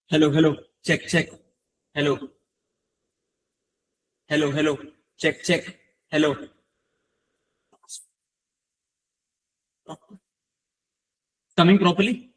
Hello, hello, check, check. Hello, hello, hello, check, check. Hello. Coming properly?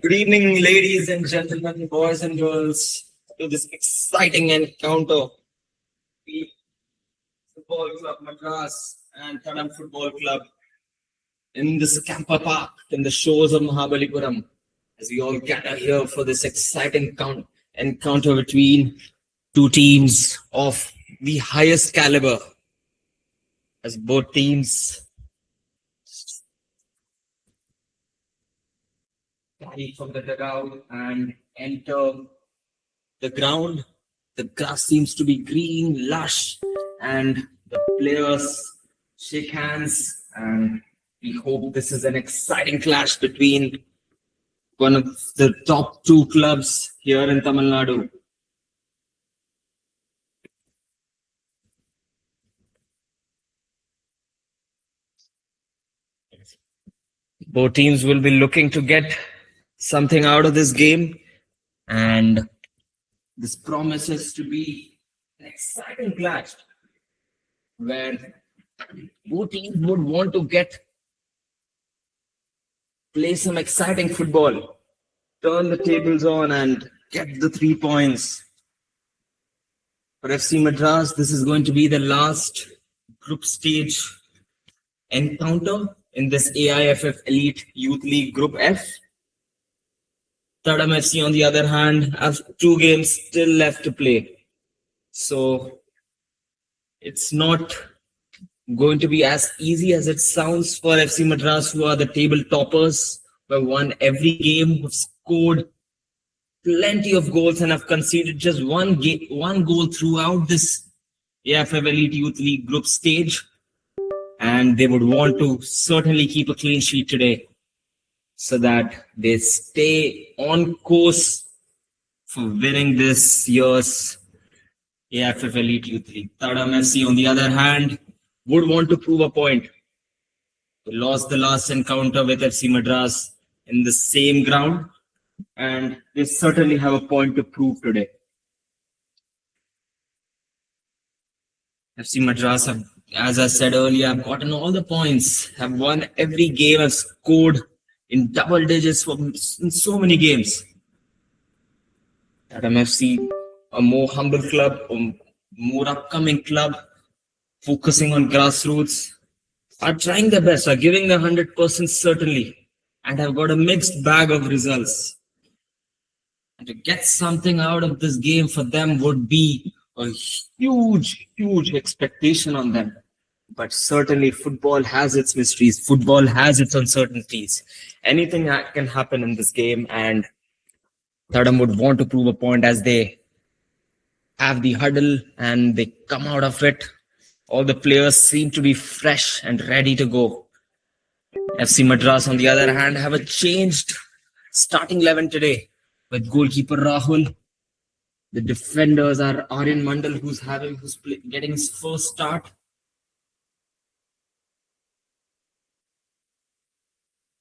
Good evening, ladies and gentlemen, boys and girls, to this exciting encounter. The Football Club Madras and Thadam Football Club in this Camper Park in the shores of Mahabalipuram, as we all gather here for this exciting encounter between two teams of the highest caliber, as both teams carry from the dugout and enter the ground. The grass seems to be green, lush, and the players shake hands. And we hope this is an exciting clash between one of the top two clubs here in Tamil Nadu. Both teams will be looking to get something out of this game, and this promises to be an exciting clash where both teams would want to play some exciting football, turn the tables on, and get the 3 points. For FC Madras, this is going to be the last group stage encounter in this AIFF Elite Youth League Group F. Thadam FC, on the other hand, have 2 games still left to play. So it's not going to be as easy as it sounds for FC Madras, who are the table toppers, who have won every game, have scored plenty of goals and have conceded just one goal throughout this AIFF Elite Youth League group stage. And they would want to certainly keep a clean sheet today so that they stay on course for winning this year's AIFF Elite Youth League. Thadam FC, on the other hand, would want to prove a point. They lost the last encounter with FC Madras in the same ground, and they certainly have a point to prove today. FC Madras have, as I said earlier, have gotten all the points, have won every game, have scored in double digits in so many games. Thadam FC, a more humble club, a more upcoming club, focusing on grassroots, are trying their best, are giving their 100% certainly, and have got a mixed bag of results. And to get something out of this game for them would be a huge expectation on them. But certainly, football has its mysteries, football has its uncertainties. Anything can happen in this game, and Thadam would want to prove a point as they have the huddle and they come out of it. All the players seem to be fresh and ready to go. FC Madras, on the other hand, have a changed starting 11 today with goalkeeper Rahul. The defenders are Aryan Mandal, who's getting his first start.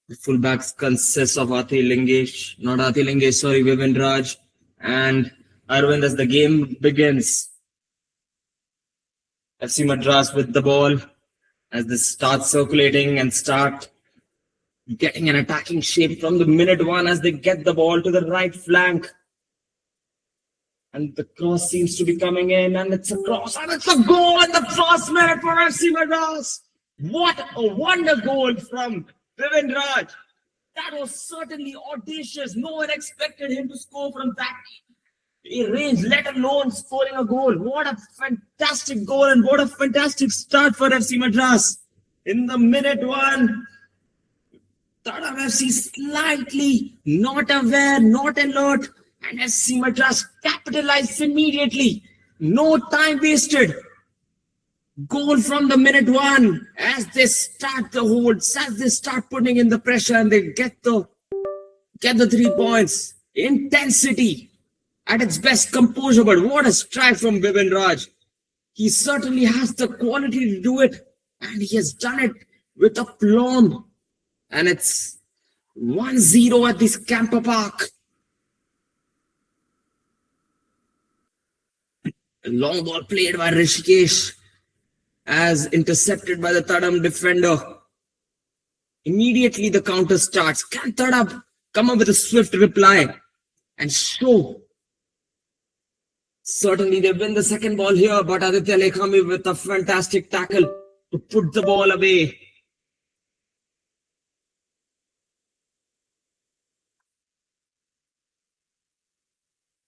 The fullbacks consist of Vivin Raj and Arvind as the game begins. FC Madras with the ball as they start circulating and start getting an attacking shape from the minute one as they get the ball to the right flank. And the cross seems to be coming in, and it's a cross, and it's a goal in the first minute for FC Madras. What a wonder goal from Vivin Raj. That was certainly audacious. No one expected him to score from that range, let alone scoring a goal. What a fantastic goal and what a fantastic start for FC Madras. In the minute one, Thadam FC slightly not aware, not alert, and FC Madras capitalized immediately. No time wasted. Goal from the minute one as they start the holds, as they start putting in the pressure and they get the 3 points. Intensity at its best, composure, but what a strike from Vivin Raj. He certainly has the quality to do it, and he has done it with aplomb. And it's 1-0 at this Camper Park. A long ball played by Rishikesh as intercepted by the Thadam defender. Immediately the counter starts. Can Thadam come up with a swift reply and show? Certainly they win the second ball here, but Aditya Lekhami with a fantastic tackle to put the ball away.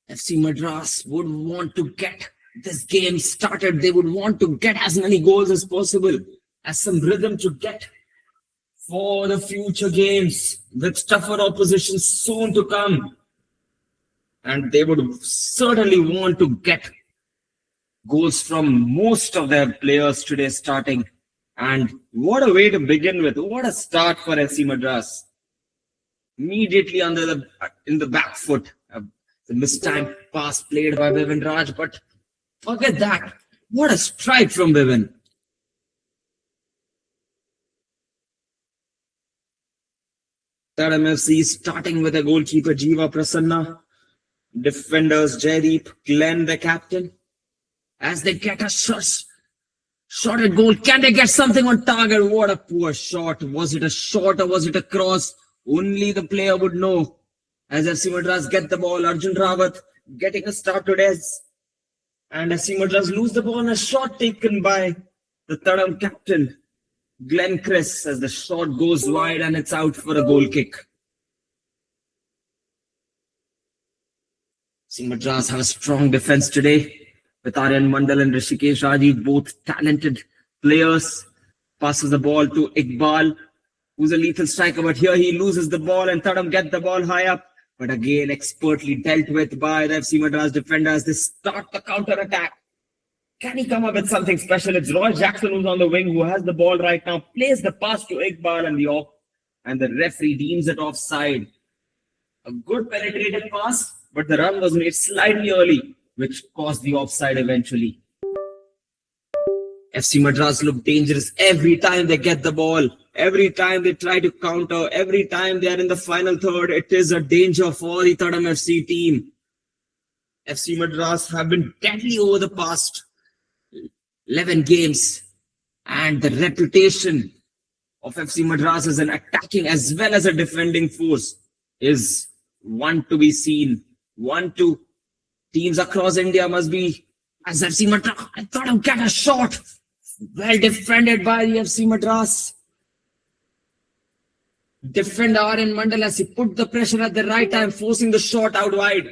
FC Madras would want to get this game started. They would want to get as many goals as possible, as some rhythm to get for the future games with tougher opposition soon to come. And they would certainly want to get goals from most of their players today starting. And what a way to begin with. What a start for FC Madras. Immediately in the back foot. The mistimed pass played by Vivin Raj, but forget that. What a strike from Vivin. Thadam FC starting with a goalkeeper Jiva Prasanna. Defenders Jaideep, Glenn the captain. As they get a shot at goal. Can they get something on target? What a poor shot. Was it a shot or was it a cross? Only the player would know. As FC Madras get the ball, Arjun Rawat getting a start today. And FC Madras lose the ball and a shot taken by the Thadam captain, Glenn Chris, as the shot goes wide and it's out for a goal kick. FC Madras have a strong defense today with Aryan Mandal and Rishikesh Rajiv, both talented players. Passes the ball to Iqbal, who's a lethal striker, but here he loses the ball and Thadam get the ball high up. But again, expertly dealt with by the FC Madras defenders. They start the counter-attack. Can he come up with something special? It's Roy Jackson who's on the wing, who has the ball right now. Plays the pass to Iqbal and the referee deems it offside. A good penetrated pass, but the run was made slightly early, which caused the offside eventually. FC Madras look dangerous every time they get the ball. Every time they try to counter, every time they are in the final third, it is a danger for the Thadam FC team. FC Madras have been deadly over the past 11 games, and the reputation of FC Madras as an attacking as well as a defending force is one to be seen, one to teams across India must be, as FC Madras, I thought I'd get a shot. Well defended by the FC Madras. Defender RN Mandal as he put the pressure at the right time, forcing the shot out wide.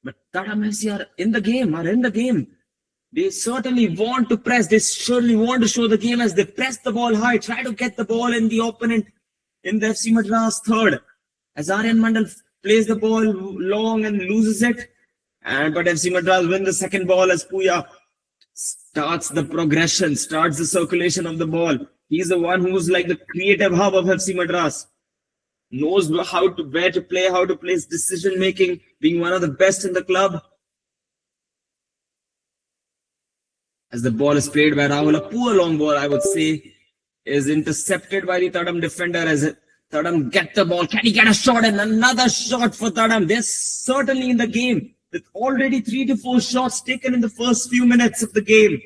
But Thadam FC are in the game, They certainly want to press. They certainly want to show the game as they press the ball high, try to get the ball in the opponent in the FC Madras third. As RN Mandal plays the ball long and loses it. But FC Madras win the second ball as Puya starts the progression, starts the circulation of the ball. He's the one who's like the creative hub of FC Madras. Knows where to play, how to place decision making, being one of the best in the club. As the ball is played by Rahul, a poor long ball, I would say, is intercepted by the Thadam defender. As Thadam get the ball, can he get a shot? And another shot for Thadam. They're certainly in the game, with already 3 to 4 shots taken in the first few minutes of the game.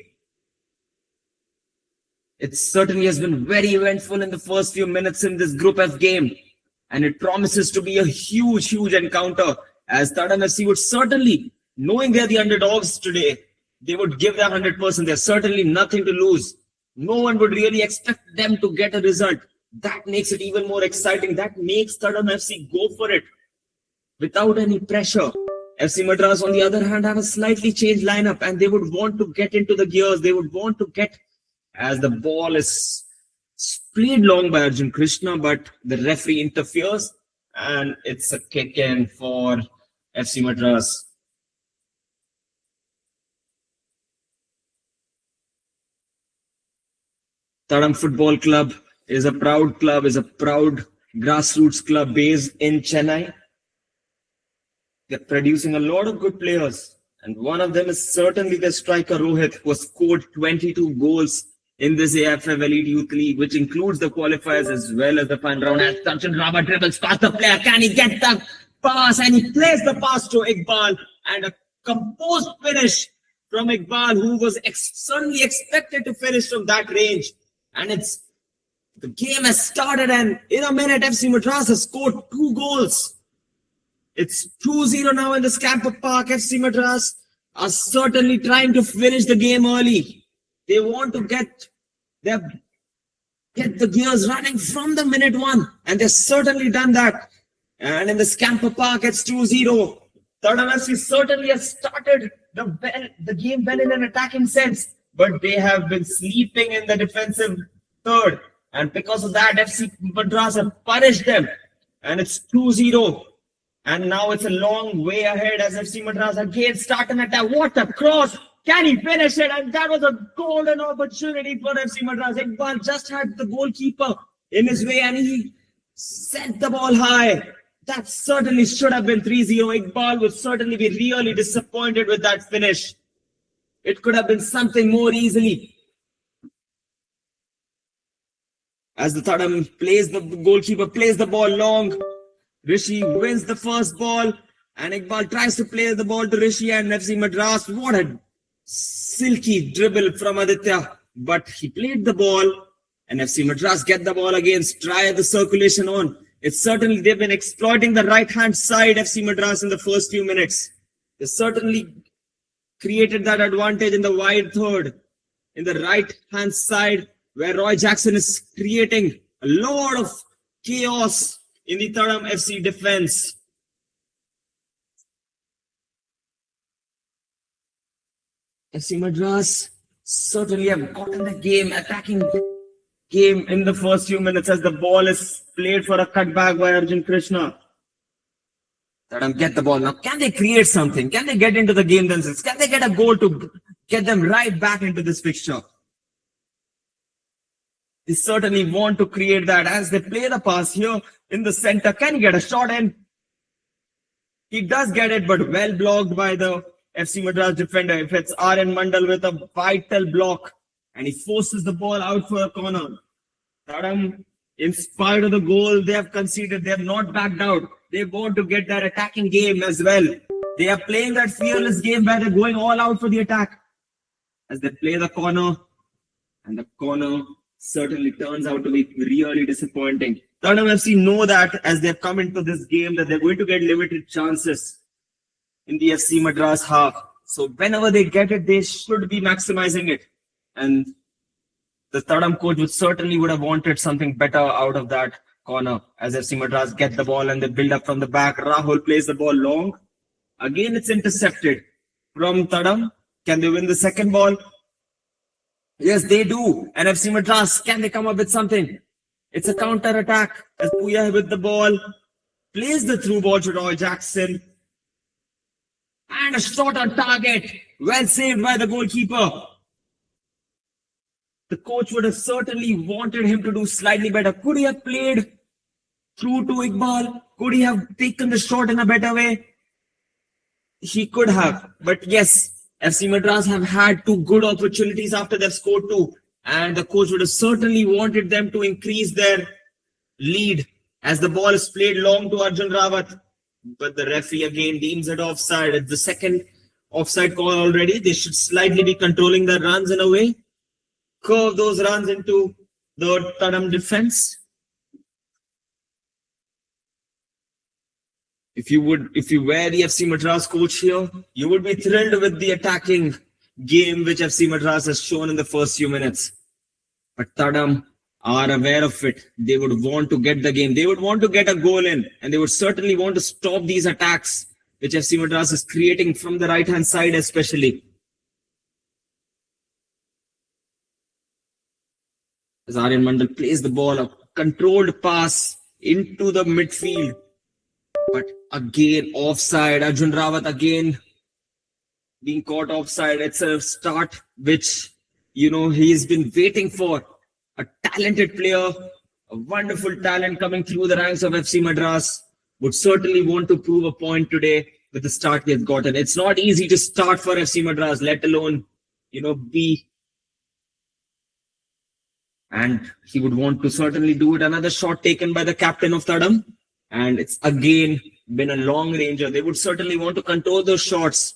It certainly has been very eventful in the first few minutes in this Group F game. And it promises to be a huge encounter, as Thadam FC would certainly, knowing they're the underdogs today, they would give their 100%. There's certainly nothing to lose. No one would really expect them to get a result. That makes it even more exciting. That makes Thadam FC go for it without any pressure. FC Madras, on the other hand, have a slightly changed lineup, and they would want to get into the gears. They would want to get, as the ball is played long by Arjun Krishna, but the referee interferes, and it's a kick in for FC Madras. Thadam Football Club is a proud grassroots club based in Chennai. They're producing a lot of good players, and one of them is certainly the striker Rohit, who has scored 22 goals in this AIFF Elite Youth League, which includes the qualifiers as well as the final round. As Sachin Rama dribbles past the player, can he get the pass? And he plays the pass to Iqbal, and a composed finish from Iqbal, who was certainly expected to finish from that range. And the game has started, and in a minute, FC Madras has scored 2 goals. It's 2-0 now in the Scamper Park. FC Madras are certainly trying to finish the game early. They want to get the gears running from the minute 1, and they've certainly done that. And in the Scamper Park, it's 2-0. Thadam FC certainly has started the game well in an attacking sense, but they have been sleeping in the defensive third. And because of that, FC Madras have punished them. And it's 2-0. And now it's a long way ahead as FC Madras again start an attack. What a cross! Can he finish it? And that was a golden opportunity for FC Madras. Iqbal just had the goalkeeper in his way, and he sent the ball high. That certainly should have been 3-0. Iqbal would certainly be really disappointed with that finish. It could have been something more easily. As the Thadam goalkeeper plays the ball long, Rishi wins the first ball, and Iqbal tries to play the ball to Rishi, and FC Madras, what a silky dribble from Aditya. But he played the ball, and FC Madras get the ball again, try the circulation on. It's certainly, they've been exploiting the right-hand side, FC Madras, in the first few minutes. They certainly created that advantage in the wide third, in the right-hand side, where Roy Jackson is creating a lot of chaos in the Thadam FC defense. FC Madras certainly have gotten the game, attacking game in the first few minutes as the ball is played for a cutback by Arjun Krishna. Thadam get the ball now. Can they create something? Can they get into the game themselves? Can they get a goal to get them right back into this fixture? They certainly want to create that as they play the pass here in the center. Can he get a shot in? He does get it, but well blocked by the FC Madras defender. If it's RN Mandal with a vital block, and he forces the ball out for a corner. Thadam, in spite of the goal they have conceded, they have not backed out. They want to get that attacking game as well. They are playing that fearless game where they're going all out for the attack. As they play the corner, and the corner certainly turns out to be really disappointing. Thadam FC know that as they've come into this game that they're going to get limited chances in the FC Madras half. So whenever they get it, they should be maximizing it. And the Thadam coach would have wanted something better out of that corner as FC Madras get the ball and they build up from the back. Rahul plays the ball long. Again, it's intercepted from Thadam. Can they win the second ball? Yes, they do. And FC Madras, can they come up with something? It's a counter attack as Puya with the ball plays the through ball to Roy Jackson. And a shot on target. Well saved by the goalkeeper. The coach would have certainly wanted him to do slightly better. Could he have played through to Iqbal? Could he have taken the shot in a better way? He could have. But yes, FC Madras have had two good opportunities after they've scored two. And the coach would have certainly wanted them to increase their lead as the ball is played long to Arjun Rawat. But the referee again deems it offside. It's the second offside call already. They should slightly be controlling their runs in a way. Curve those runs into the Thadam defense. If you were the FC Madras coach here, you would be thrilled with the attacking game which FC Madras has shown in the first few minutes. But Thadam are aware of it. They would want to get the game. They would want to get a goal in, and they would certainly want to stop these attacks which FC Madras is creating from the right-hand side especially. As Aryan Mandal plays the ball, a controlled pass into the midfield. But again, offside. Arjun Rawat again being caught offside. It's a start which, he's been waiting for. A talented player, a wonderful talent coming through the ranks of FC Madras. Would certainly want to prove a point today with the start they've gotten. It's not easy to start for FC Madras, let alone, be. And he would want to certainly do it. Another shot taken by the captain of Thadam. And it's again been a long ranger. They would certainly want to control those shots.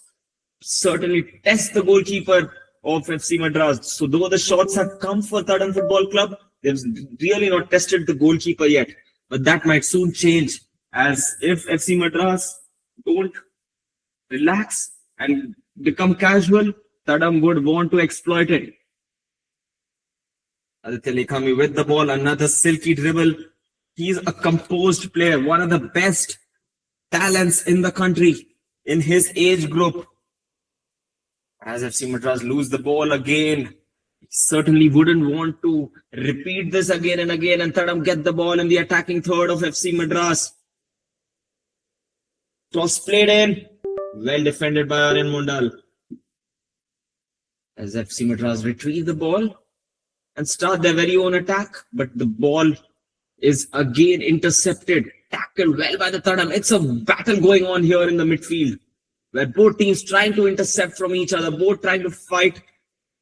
Certainly test the goalkeeper of FC Madras. So though the shots have come for Thadam Football Club, they've really not tested the goalkeeper yet. But that might soon change, as if FC Madras don't relax and become casual, Thadam would want to exploit it. Aditya Lekhami with the ball, another silky dribble. He's a composed player, one of the best talents in the country in his age group. As FC Madras lose the ball again, he certainly wouldn't want to repeat this again and again, and Thadam get the ball in the attacking third of FC Madras. Cross played in, well defended by Aryan Mandal. As FC Madras retrieve the ball and start their very own attack, but the ball is again intercepted, tackled well by the Thadam. It's a battle going on here in the midfield, where both teams trying to intercept from each other, both trying to fight,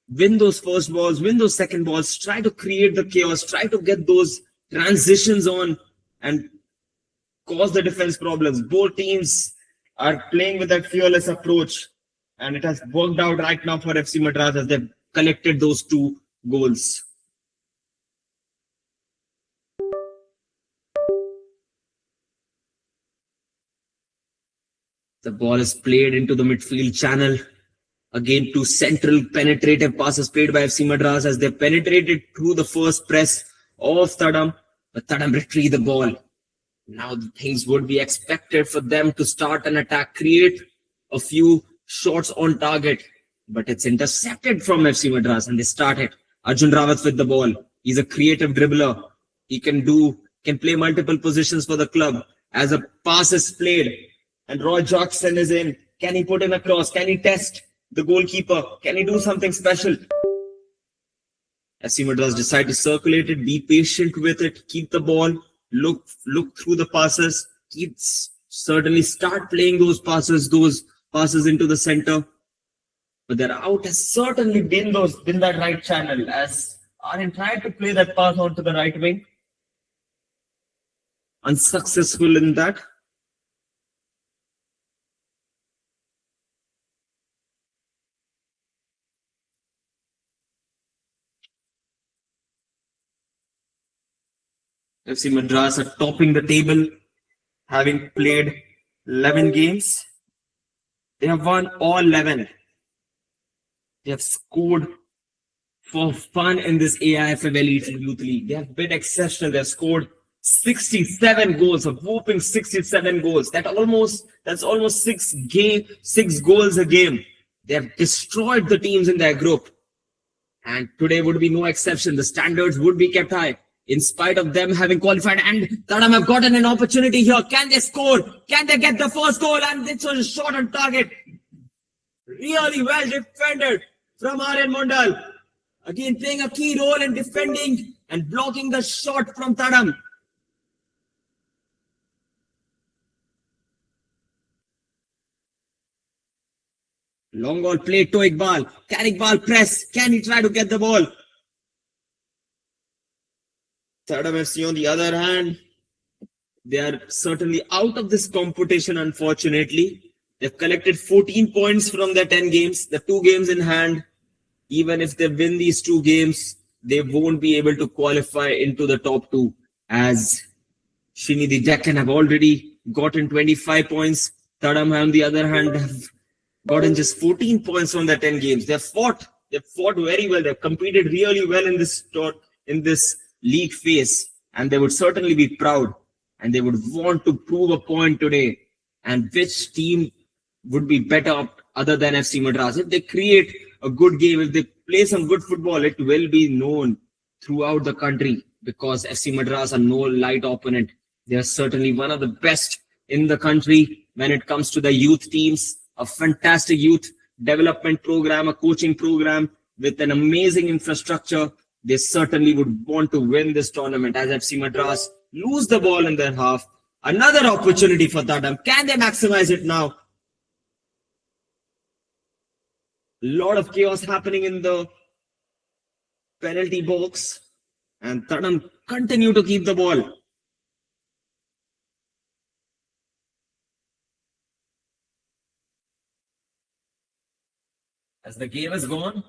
win those first balls, win those second balls, try to create the chaos, try to get those transitions on and cause the defense problems. Both teams are playing with that fearless approach, and it has worked out right now for FC Madras as they've collected those two goals. The ball is played into the midfield channel. Again, two central penetrative passes played by FC Madras as they penetrated through the first press of Thadam. But Thadam retrieved the ball. Now the things would be expected for them to start an attack, create a few shots on target. But it's intercepted from FC Madras and they start it. Arjun Rawat with the ball. He's a creative dribbler. He can play multiple positions for the club. As a pass is played and Roy Jackson is in, can he put in a cross? Can he test the goalkeeper? Can he do something special? FC Madras decide to circulate it, be patient with it, keep the ball, look through the passes, certainly start playing those passes into the center. But their out has certainly been that right channel, as Aryan tried to play that pass onto the right wing. Unsuccessful in that. FC Madras are topping the table, having played 11 games. They have won all 11. They have scored for fun in this AIFF Elite Youth League. They have been exceptional. They have scored 67 goals, a whooping 67 goals. That's almost six goals a game. They have destroyed the teams in their group. And today would be no exception. The standards would be kept high in spite of them having qualified. And Thadam have gotten an opportunity here. Can they score? Can they get the first goal? And it's a shot on target. Really well defended from Aryan Mondal. Again, playing a key role in defending and blocking the shot from Thadam. Long ball played to Iqbal. Can Iqbal press? Can he try to get the ball? Thadam FC on the other hand, they are certainly out of this competition, unfortunately. They've collected 14 points from their 10 games, the 2 games in hand. Even if they win these 2 games, they won't be able to qualify into the top 2, as Shini the Deccan have already gotten 25 points. Thadam, on the other hand, have gotten just 14 points from their 10 games. They've fought very well. They've competed really well in this league phase, and they would certainly be proud, and they would want to prove a point today. And which team would be better other than FC Madras? If they create a good game, if they play some good football, it will be known throughout the country, because FC Madras are no light opponent. They are certainly one of the best in the country when it comes to the youth teams. A fantastic youth development program, a coaching program with an amazing infrastructure. They certainly would want to win this tournament, as FC Madras lose the ball in their half. Another opportunity for Thadam. Can they maximize it now? A lot of chaos happening in the penalty box, and Thadam continue to keep the ball. As the game has gone,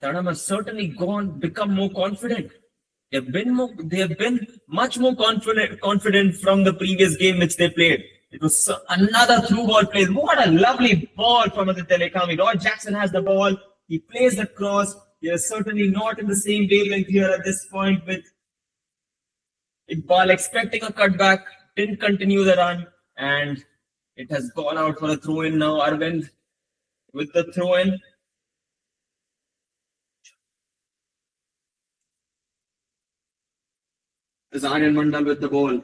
Thadam has certainly become more confident. They have been much more confident from the previous game which they played. It was another through ball play. What a lovely ball from Aditya Lekami. Roy Jackson has the ball. He plays the cross. He is certainly not in the same wavelength here at this point with Iqbal expecting a cutback. Didn't continue the run, and it has gone out for a throw-in now. Arvind with the throw-in. Is Aryan Mandal with the ball.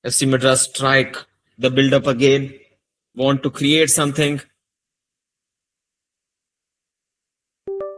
FC Madras strike the build-up again. Want to create something.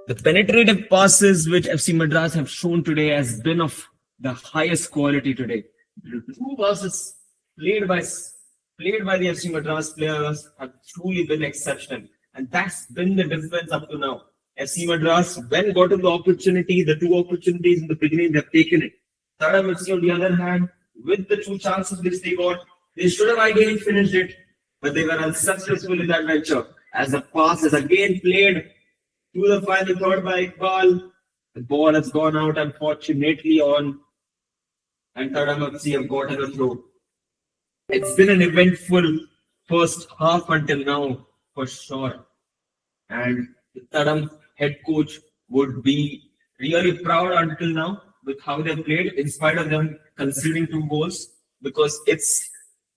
The penetrative passes which FC Madras have shown today has been of the highest quality today. The 2 passes played by the FC Madras players have truly been exceptional. And that's been the difference up to now. FC Madras, when gotten the opportunity, the 2 opportunities in the beginning, they've taken it. Thadam FC, on the other hand, with the 2 chances which they got, they should have ideally finished it, but they were unsuccessful in that venture. As the pass is again played to the final third by Iqbal, the ball has gone out, unfortunately, and Thadam FC have gotten a throw. It's been an eventful first half until now, for sure. And the Thadam head coach would be really proud until now with how they played, in spite of them conceding 2 goals, because it's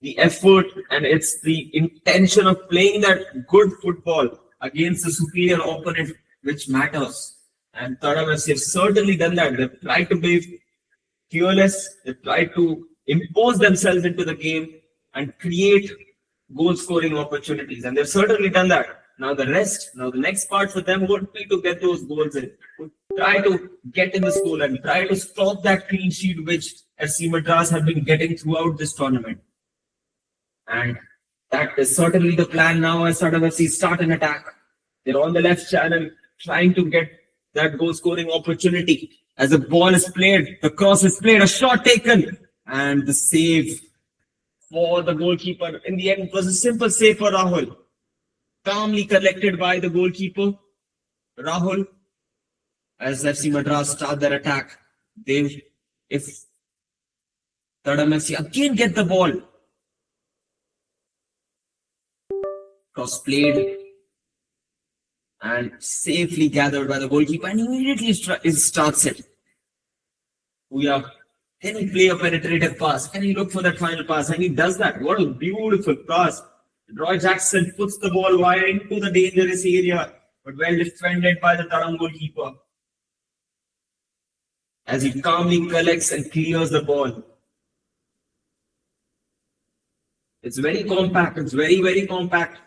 the effort and it's the intention of playing that good football against a superior opponent which matters. And Thadam FC have certainly done that. They've tried to be fearless, they've tried to impose themselves into the game and create goal-scoring opportunities, and they've certainly done that. Now the next part for them would be to get those goals in, try to get in the goal and try to stop that clean sheet which FC Madras have been getting throughout this tournament. And that is certainly the plan now as Thadam FC start an attack. They're on the left channel trying to get that goal-scoring opportunity. As the ball is played, the cross is played, a shot taken, and the save for the goalkeeper. In the end, it was a simple save for Rahul. Calmly collected by the goalkeeper, Rahul. As FC Madras start their attack, if Thadam FC again get the ball. Cross played and safely gathered by the goalkeeper, and immediately starts it. Can he play a penetrative pass? Can he look for that final pass? And he does that. What a beautiful pass. Roy Jackson puts the ball wide into the dangerous area, but well defended by the Thadam goalkeeper, as he calmly collects and clears the ball. It's very compact. It's very, very compact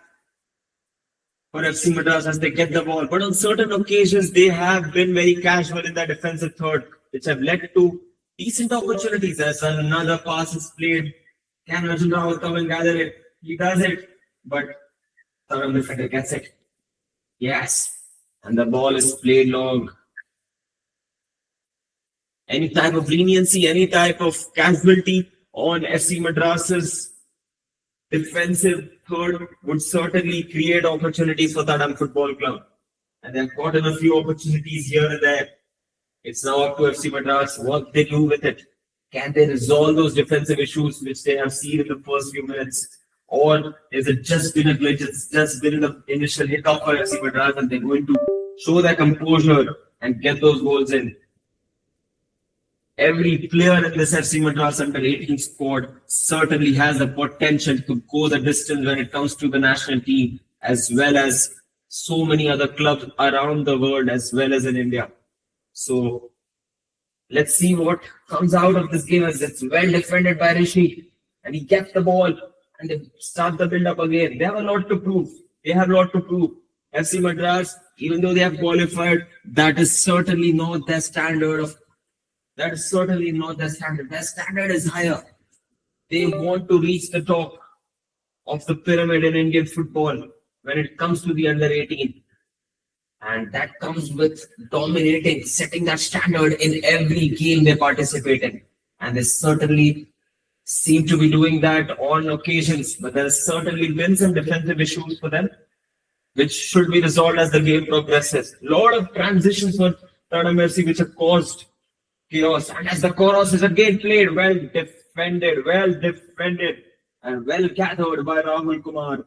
for FC Madras as they get the ball. But on certain occasions, they have been very casual in their defensive third, which have led to decent opportunities. As another pass is played, can Arjun Rahul come and gather it? He does it, but Thadam defender gets it. Yes, and the ball is played long. Any type of leniency, any type of casualty on FC Madras's defensive third would certainly create opportunities for Thadam Football Club. And they've gotten a few opportunities here and there. It's now up to FC Madras what they do with it. Can they resolve those defensive issues which they have seen in the first few minutes? Or is it just been a glitch? It's just been the initial hiccup for FC Madras and they're going to show their composure and get those goals in. Every player in this FC Madras under 18 squad certainly has the potential to go the distance when it comes to the national team, as well as so many other clubs around the world, as well as in India. So let's see what comes out of this game, as it's well defended by Rishi, and he gets the ball and they start the build up again. They have a lot to prove. FC Madras, even though they have qualified, that is certainly not their standard. Their standard is higher. They want to reach the top of the pyramid in Indian football when it comes to the under 18. And that comes with dominating, setting that standard in every game they participate in. And they certainly seem to be doing that on occasions. But there's certainly been some defensive issues for them, which should be resolved as the game progresses. A lot of transitions for Thadam FC which have caused chaos. And as the chorus is again played, well defended, and well gathered by Rahul Kumar.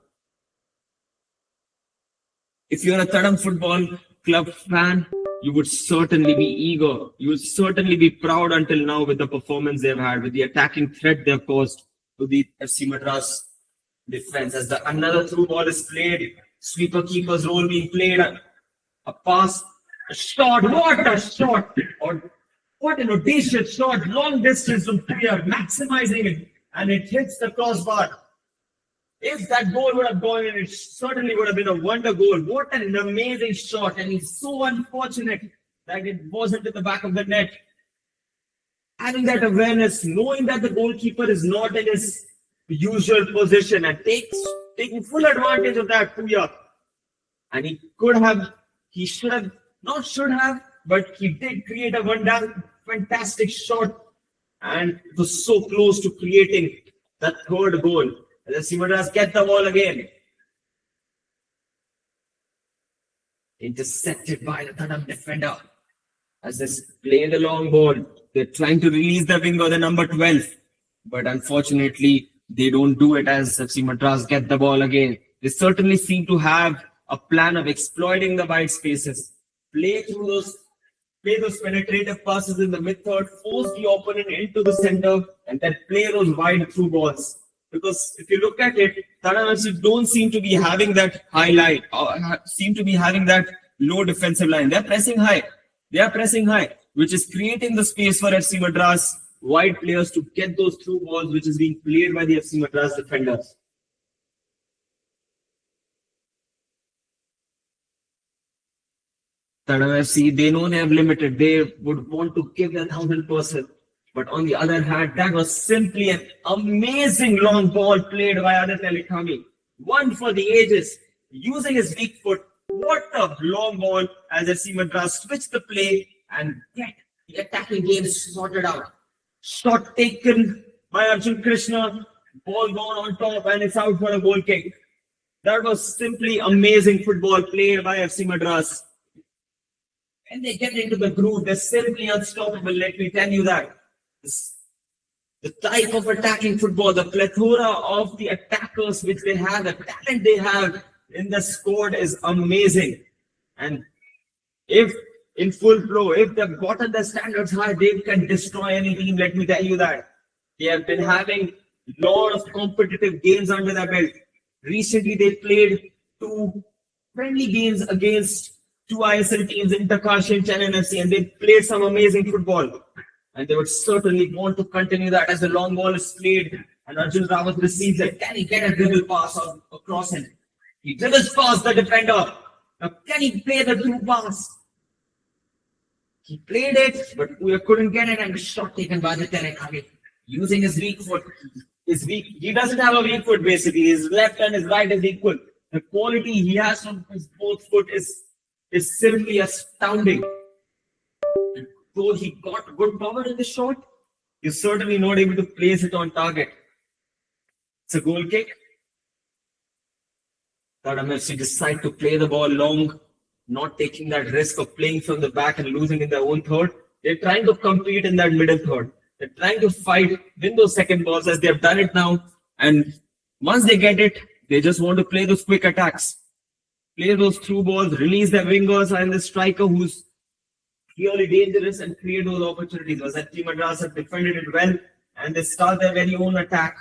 If you're a Thadam Football Club fan, you would certainly be eager. You would certainly be proud until now with the performance they've had, with the attacking threat they've caused to the FC Madras defense. As another through ball is played, sweeper keeper's role being played, a pass, a shot, what a shot! What an audacious shot, long distance from clear, maximizing it, and it hits the crossbar. If that goal would have gone in, it certainly would have been a wonder goal. What an amazing shot, and it's so unfortunate that it wasn't in the back of the net. Having that awareness, knowing that the goalkeeper is not in his usual position and taking full advantage of that Puya. And but he did create a fantastic shot, and it was so close to creating that third goal. The FC Madras get the ball again. Intercepted by the Thadam defender. As they play the long ball, they're trying to release the winger, the number 12. But unfortunately, they don't do it as FC Madras get the ball again. They certainly seem to have a plan of exploiting the wide spaces. Play those penetrative passes in the mid-third, force the opponent into the center, and then play those wide through balls. Because if you look at it, Thadam FC don't seem to be having that highlight, or seem to be having that low defensive line. They're pressing high, which is creating the space for FC Madras wide players to get those through balls, which is being played by the FC Madras defenders. Thadam FC, they know they have limited. They would want to give their 1000%. But on the other hand, that was simply an amazing long ball played by Aditya Likhami. One for the ages, using his weak foot. What a long ball as FC Madras switch the play and get the attacking game sorted out. Shot taken by Arjun Krishna, ball gone on top, and it's out for a goal kick. That was simply amazing football played by FC Madras. When they get into the groove, they're simply unstoppable, let me tell you that. The type of attacking football, the plethora of the attackers which they have, the talent they have in the squad is amazing. And if in full flow, if they've gotten the standards high, they can destroy any team. Let me tell you that. They have been having a lot of competitive games under their belt. Recently, they played 2 friendly games against 2 ISL teams in Takashi and Chennai FC, and they played some amazing football. And they would certainly want to continue that as the long ball is played and Arjun Rawat receives it. Can he get a dribble pass across him? He dribbles past the defender. Now, can he play the through pass? He played it, but we couldn't get it, and the shot taken by the Telekage. Using his weak foot. He doesn't have a weak foot basically. His left and his right is equal. The quality he has from his both foot is simply astounding. Though he got good power in the shot, he's certainly not able to place it on target. It's a goal kick. Thadam FC decide to play the ball long, not taking that risk of playing from the back and losing in their own third. They're trying to compete in that middle third. They're trying to fight, win those second balls as they've done it now. And once they get it, they just want to play those quick attacks. Play those through balls, release their wingers and the striker who's really dangerous and create those opportunities. As FC Madras have defended it well and they start their very own attack.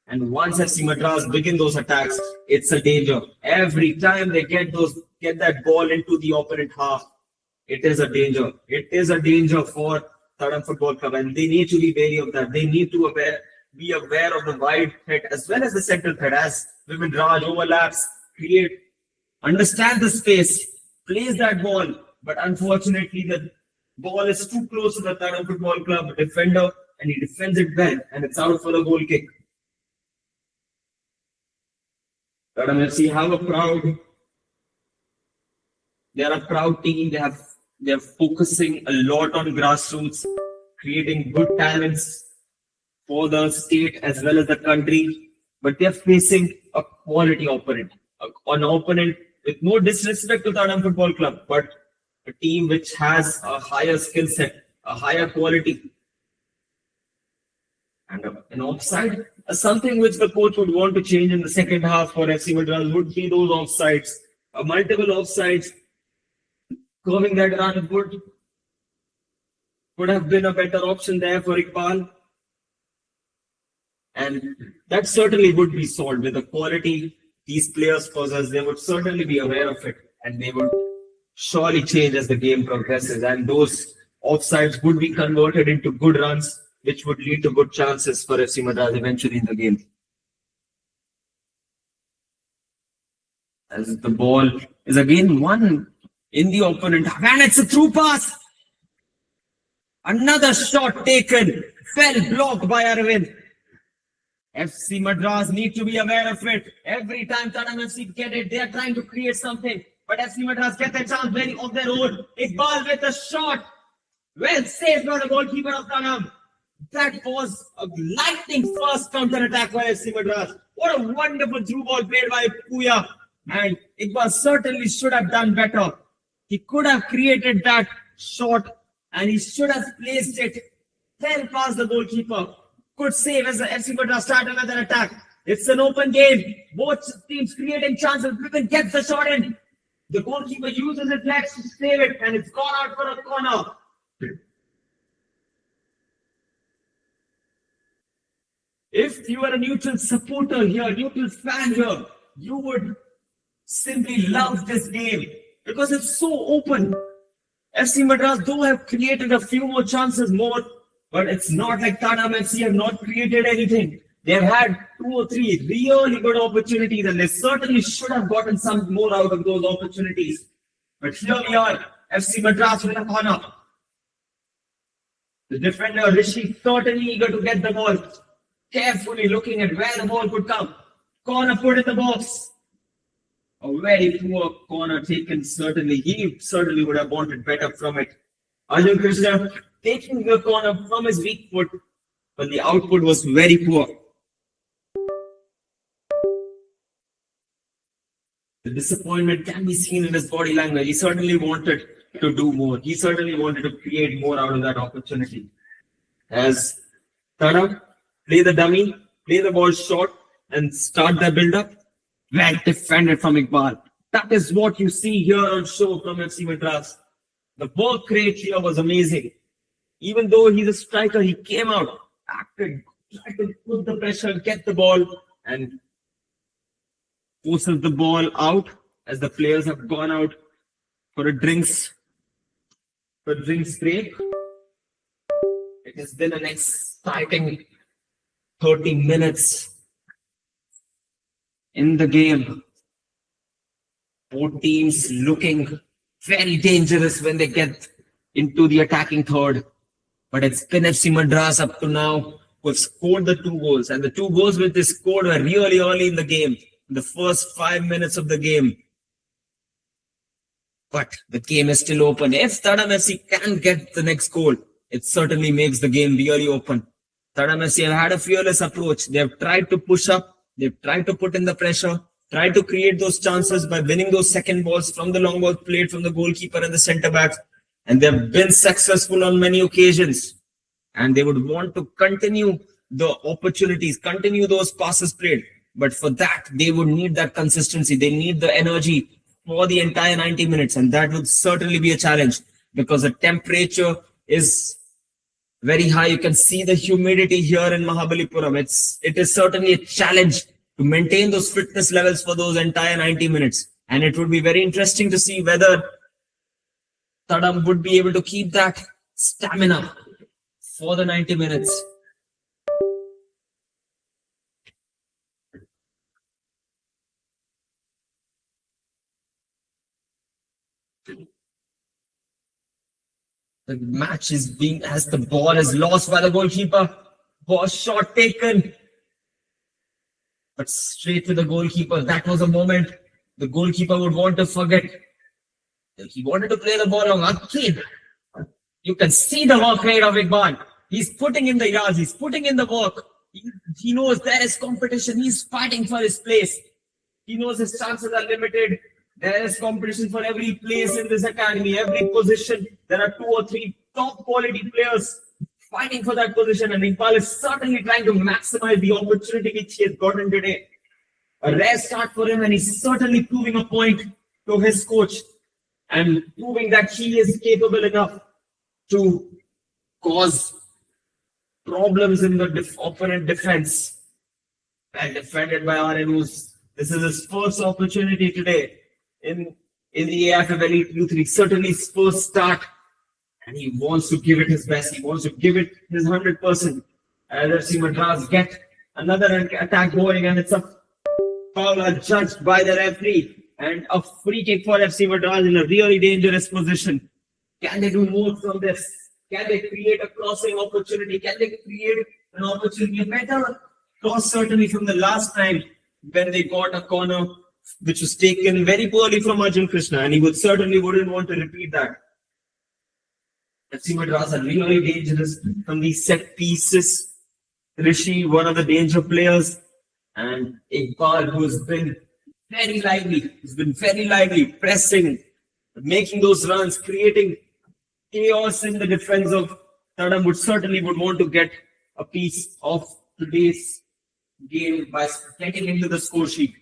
And once FC Madras begin those attacks, it's a danger. Every time they get that ball into the opponent half, it is a danger. It is a danger for Thadam Football Club, and they need to be wary of that. They need to be aware of the wide threat as well as the central threat as Vivid Raj overlaps, understand the space, plays that ball, but unfortunately the ball is too close to the Thadam Football Club defender and he defends it well and it's out for a goal kick. Thadam FC they are a proud team. They are focusing a lot on grassroots, creating good talents for the state as well as the country. But they are facing a quality opponent, an opponent with no disrespect to Thadam Football Club, but a team which has a higher skill set, a higher quality. And an offside, something which the coach would want to change in the second half for FC Madras would be those offsides. Multiple offsides. Curving that run would have been a better option there for Iqbal. And that certainly would be solved with the quality these players possess. They would certainly be aware of it and they would surely change as the game progresses. And those offsides would be converted into good runs, which would lead to good chances for FC Madras eventually in the game. As the ball is again won in the opponent, and it's a through pass. Another shot taken, fell blocked by Arvind. FC Madras need to be aware of it. Every time Thadam FC get it, they are trying to create something. But FC Madras get the chance very of their own. Iqbal with a shot. Well saved by the goalkeeper of Thadam. That was a lightning fast counter attack by FC Madras. What a wonderful through ball played by Puya. And Iqbal certainly should have done better. He could have created that shot and he should have placed it well past the goalkeeper. Good save as the FC Madras start another attack. It's an open game. Both teams creating chances. Griffin gets the shot in. The goalkeeper uses his legs to save it and it's gone out for a corner. If you are a neutral supporter here, neutral fan here, you would simply love this game. Because it's so open. FC Madras though have created a few more chances more, but it's not like Thadam FC have not created anything. They've had 2 or 3 really good opportunities and they certainly should have gotten some more out of those opportunities. But here we are, FC Madras with a corner. The defender Rishi certainly eager to get the ball, carefully looking at where the ball could come. Corner put in the box. A very poor corner taken, certainly. He certainly would have wanted better from it. Arjun Krishna taking the corner from his weak foot, but the output was very poor. The disappointment can be seen in his body language. He certainly wanted to do more. He certainly wanted to create more out of that opportunity. As Thadam play the dummy, play the ball short, and start the build-up. Well defended from Iqbal. That is what you see here on show from FC Madras. The work rate here was amazing. Even though he's a striker, he came out, acted, tried to put the pressure, get the ball, and forces the ball out as the players have gone out for a drinks break. It has been an exciting 30 minutes in the game. Both teams looking very dangerous when they get into the attacking third. But it's been FC Madras up to now who have scored the 2 goals. And the 2 goals which they scored were really early in the game, in the first 5 minutes of the game. But the game is still open. If Thadam FC can get the next goal, it certainly makes the game really open. Thadam FC have had a fearless approach. They have tried to push up. They've tried to put in the pressure, tried to create those chances by winning those second balls from the long ball played from the goalkeeper and the centre backs. And they've been successful on many occasions. And they would want to continue the opportunities, continue those passes played. But for that, they would need that consistency. They need the energy for the entire 90 minutes. And that would certainly be a challenge because the temperature is very high. You can see the humidity here in Mahabalipuram. It is certainly a challenge to maintain those fitness levels for those entire 90 minutes. And it would be very interesting to see whether Thadam would be able to keep that stamina for the 90 minutes. The match is being as the ball is lost by the goalkeeper. Ball shot taken. But straight to the goalkeeper. That was a moment the goalkeeper would want to forget. He wanted to play the ball long. Again, you can see the work rate of Iqbal. He's putting in the yards. He's putting in the work. He knows there is competition. He's fighting for his place. He knows his chances are limited. There is competition for every place in this academy, every position. There are 2 or 3 top quality players fighting for that position. And Iqbal is certainly trying to maximize the opportunity which he has gotten today. A rare start for him, and he's certainly proving a point to his coach and proving that he is capable enough to cause problems in the opponent defense. And defended by RNUs. This is his first opportunity today in the AIFF Elite Youth League. Certainly his first start. And he wants to give it his best. He wants to give it his 100%. As FC Madras get another attack going, and it's a foul adjudged by the referee. And a free kick for FC Madras in a really dangerous position. Can they do more from this? Can they create a crossing opportunity? Can they create an opportunity? A better cross certainly from the last time when they got a corner which was taken very poorly from Arjun Krishna, and he wouldn't want to repeat that. FC Madras are really dangerous from these set pieces. Rishi, one of the danger players, and Iqbal, who has been very lively. He's been very lively, pressing, making those runs, creating chaos in the defense of Thadam. Would want to get a piece of today's game by getting into the score sheet.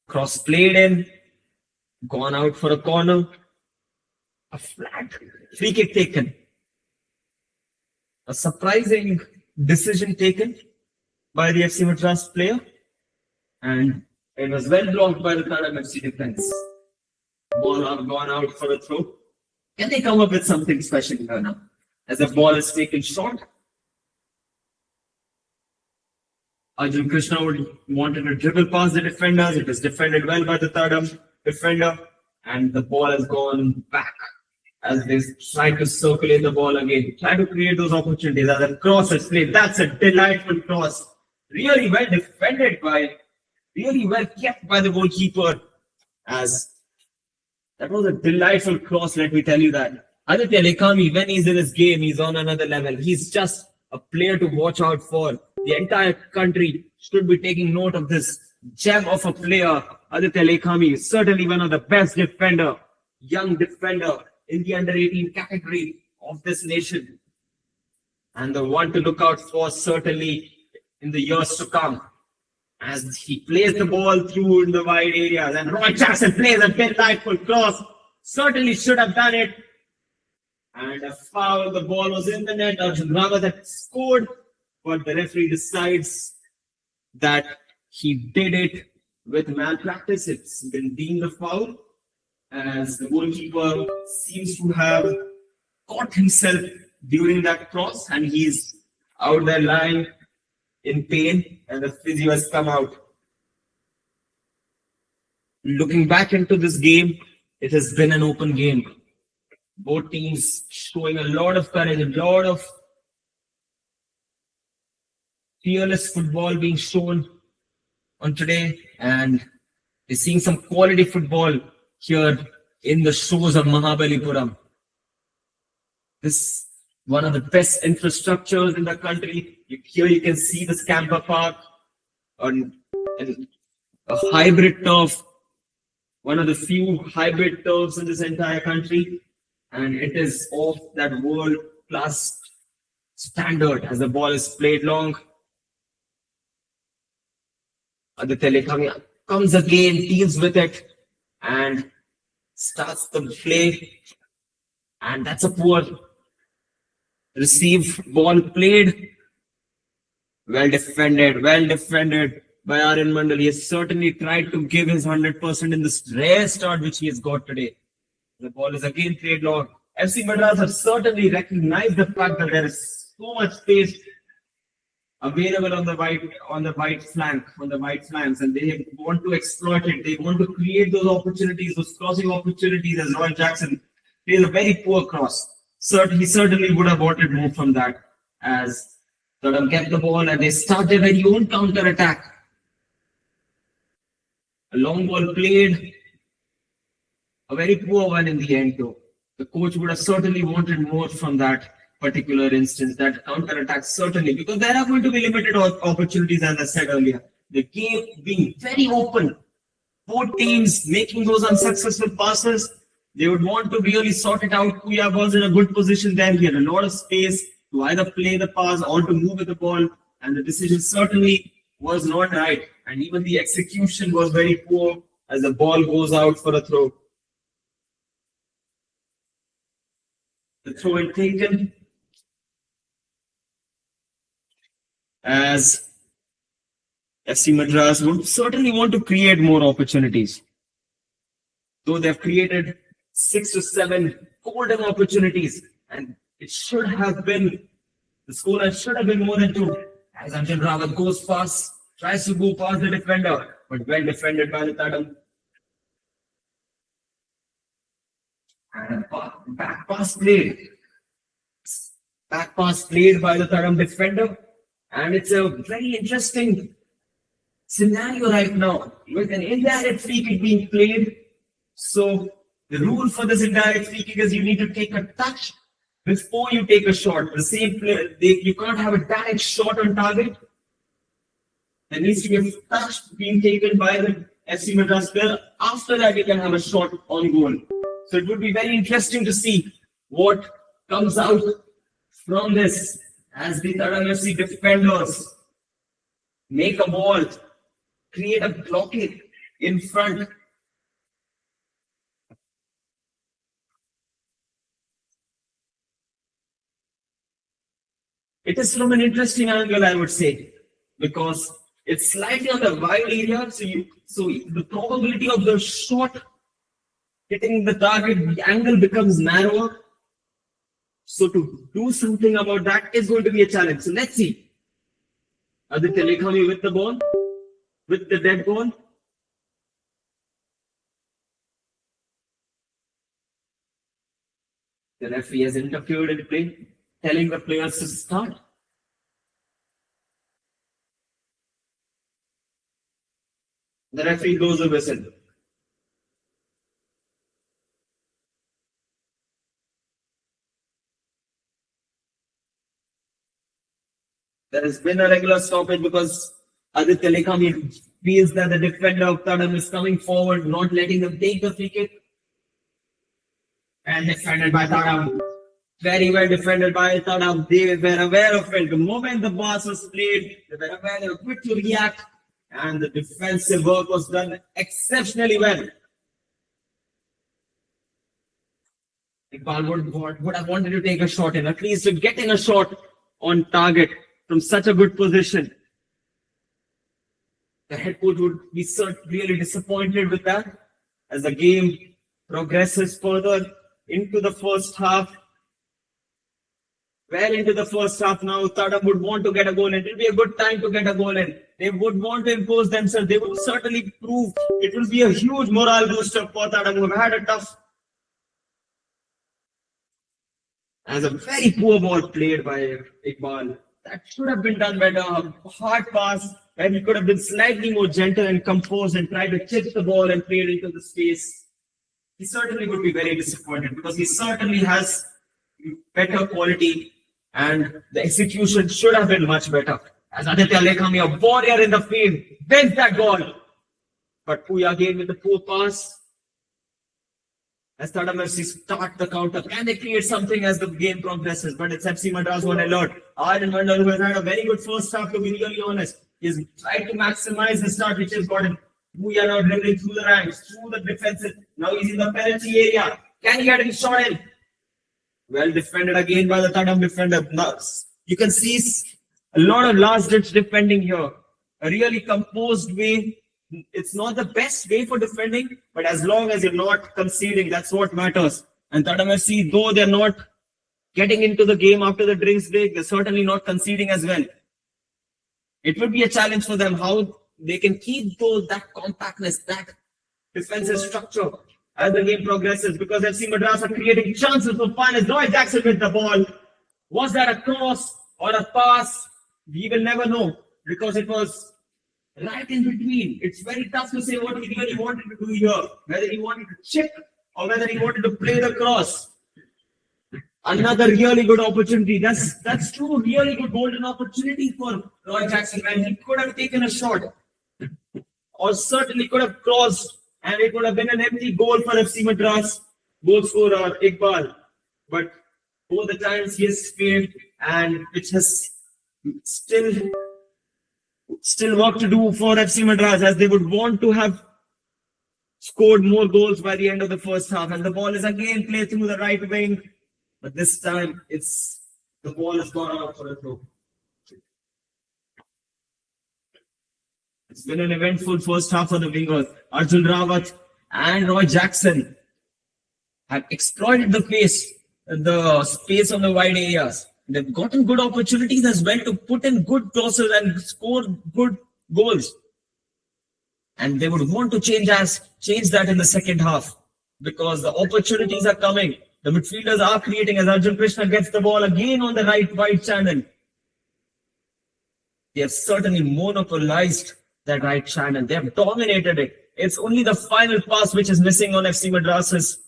Cross played in, gone out for a corner, a flat free kick taken. A surprising decision taken by the FC Madras player, and it was well blocked by the Thadam FC defense. Ball have gone out for a throw. Can they come up with something special here now? As the ball is taken short, Arjun Krishna wanted to dribble past the defenders. It was defended well by the Thadam defender, and the ball has gone back as they try to circulate the ball again, try to create those opportunities. As a cross is played, that's a delightful cross. Really well defended really well kept by the goalkeeper. As that was a delightful cross, let me tell you that. Aditya Lekami, when he's in his game, he's on another level. He's just a player to watch out for. the entire country should be taking note of this gem of a player, Aditya Lekhami, certainly one of the best young defender in the under 18 category of this nation. And the one to look out for certainly in the years to come, as he plays the ball through in the wide areas. And Roy Jackson plays a delightful cross. Certainly should have done it. And a foul. The ball was in the net. Arjun Rawat had scored, but the referee decides that he did it with malpractice. It's been deemed a foul, as the goalkeeper seems to have caught himself during that cross, and he's out there lying in pain, and the physio has come out. Looking back into this game, it has been an open game. Both teams showing a lot of courage, a lot of fearless football being shown on today, and we're seeing some quality football here in the shores of Mahabalipuram. This one of the best infrastructures in the country. Here you can see the Scamper Park on a hybrid turf, one of the few hybrid turfs in this entire country, and it is of that world-class standard as the ball is played long. Aditya Lekhami comes again, deals with it, and starts the play. And that's a poor receive ball played. Well defended by Aryan Mandal. He has certainly tried to give his 100% in this rare start which he has got today. The ball is again played long. FC Madras have certainly recognized the fact that there is so much space available on the right flanks, and they want to exploit it. They want to create those opportunities, those crossing opportunities, as Roy Jackson plays a very poor cross. He certainly would have wanted more from that, as Thadam kept the ball and they start their very own counter attack. A long ball played, a very poor one in the end though. The coach would have certainly wanted more from that particular instance, that counter attack certainly, because there are going to be limited opportunities, as I said earlier. The game being very open, both teams making those unsuccessful passes. They would want to really sort it out. Kuya was in a good position there. He had a lot of space to either play the pass or to move with the ball, and the decision certainly was not right. And even the execution was very poor as the ball goes out for a throw. The throw in taken as FC Madras would certainly want to create more opportunities. Though they've created 6 to 7 golden opportunities, and it should have been, the scoreline should have been more than 2. As Arjun Rawat goes past, tries to go past the defender, but well defended by the Thadam. And back pass played by the Thadam defender, and it's a very interesting scenario right now with an indirect free kick being played. So the rule for this indirect free kick is you need to take a touch before you take a shot. The same player, you can't have a direct shot on target. There needs to be a touch being taken by the FC Madras player. After that, you can have a shot on goal. So it would be very interesting to see what comes out from this as the Thadam FC defenders make a ball, create a blockade in front. It is from an interesting angle, I would say, because it's slightly on the wide area, so the probability of the shot hitting the target, the angle becomes narrower. So to do something about that is going to be a challenge. So let's see. Aditya Lekhami with the ball, with the dead ball. The referee has interfered in play, telling the players to start. The referee blows a whistle. There has been a regular stoppage because Aditya Lekhami feels that the defender of Thadam is coming forward, not letting them take the free kick. And defended by Thadam. Very well defended by Thadam. They were aware of it. The moment the pass was played, they were aware, they were quick to react. And the defensive work was done exceptionally well. Iqbal would have wanted to take a shot in, at least getting a shot on target from such a good position. The head coach would be really disappointed with that as the game progresses further into the first half. Well into the first half now, Thadam would want to get a goal in. It will be a good time to get a goal in. They would want to impose themselves. They would certainly prove it will be a huge morale booster for Thadam, who have had a tough. As a very poor ball played by Iqbal. That should have been done better. A hard pass where he could have been slightly more gentle and composed and tried to chip the ball and play it into the space. He certainly would be very disappointed because he certainly has better quality and the execution should have been much better. As Aditya Lekhami, a warrior in the field, wins that goal. But Puya again with the poor pass. As Thadam FC start the counter, can they create something as the game progresses? But it's FC Madras on alert. Aryan Mandal, who has had a very good first half, to be really honest, is trying to maximize the start which has gotten. Puya now dribbling through the ranks, through the defensive. Now he's in the penalty area. Can he get a shot in? Well defended again by the Thadam defender. Now, you can see a lot of last-ditch defending here. A really composed way. It's not the best way for defending, but as long as you're not conceding, that's what matters. And Thadam FC, though they're not getting into the game after the drinks break, they're certainly not conceding as well. It would be a challenge for them how they can keep that compactness, that defensive structure as the game progresses, because FC Madras are creating chances for finals. Roy Jackson with the ball. Was that a cross or a pass? We will never know because it was right in between. It's very tough to say what he really wanted to do here. Whether he wanted to chip or whether he wanted to play the cross. Another really good opportunity. That's true. Really good golden opportunity for Roy Jackson. And he could have taken a shot. Or certainly could have crossed. And it would have been an empty goal for FC Madras. Goal scorer Iqbal. But both the times he has failed. And which has still work to do for FC Madras, as they would want to have scored more goals by the end of the first half. And the ball is again played through the right wing. But this time, the ball has gone out for a throw. It's been an eventful first half for the wingers. Arjun Rawat and Roy Jackson have exploited the space on the wide areas. They've gotten good opportunities as well to put in good crosses and score good goals. And they would want to change that in the second half because the opportunities are coming. The midfielders are creating as Arjun Krishna gets the ball again on the right wide channel. They have certainly monopolized that right channel. They have dominated it. It's only the final pass which is missing on FC Madras's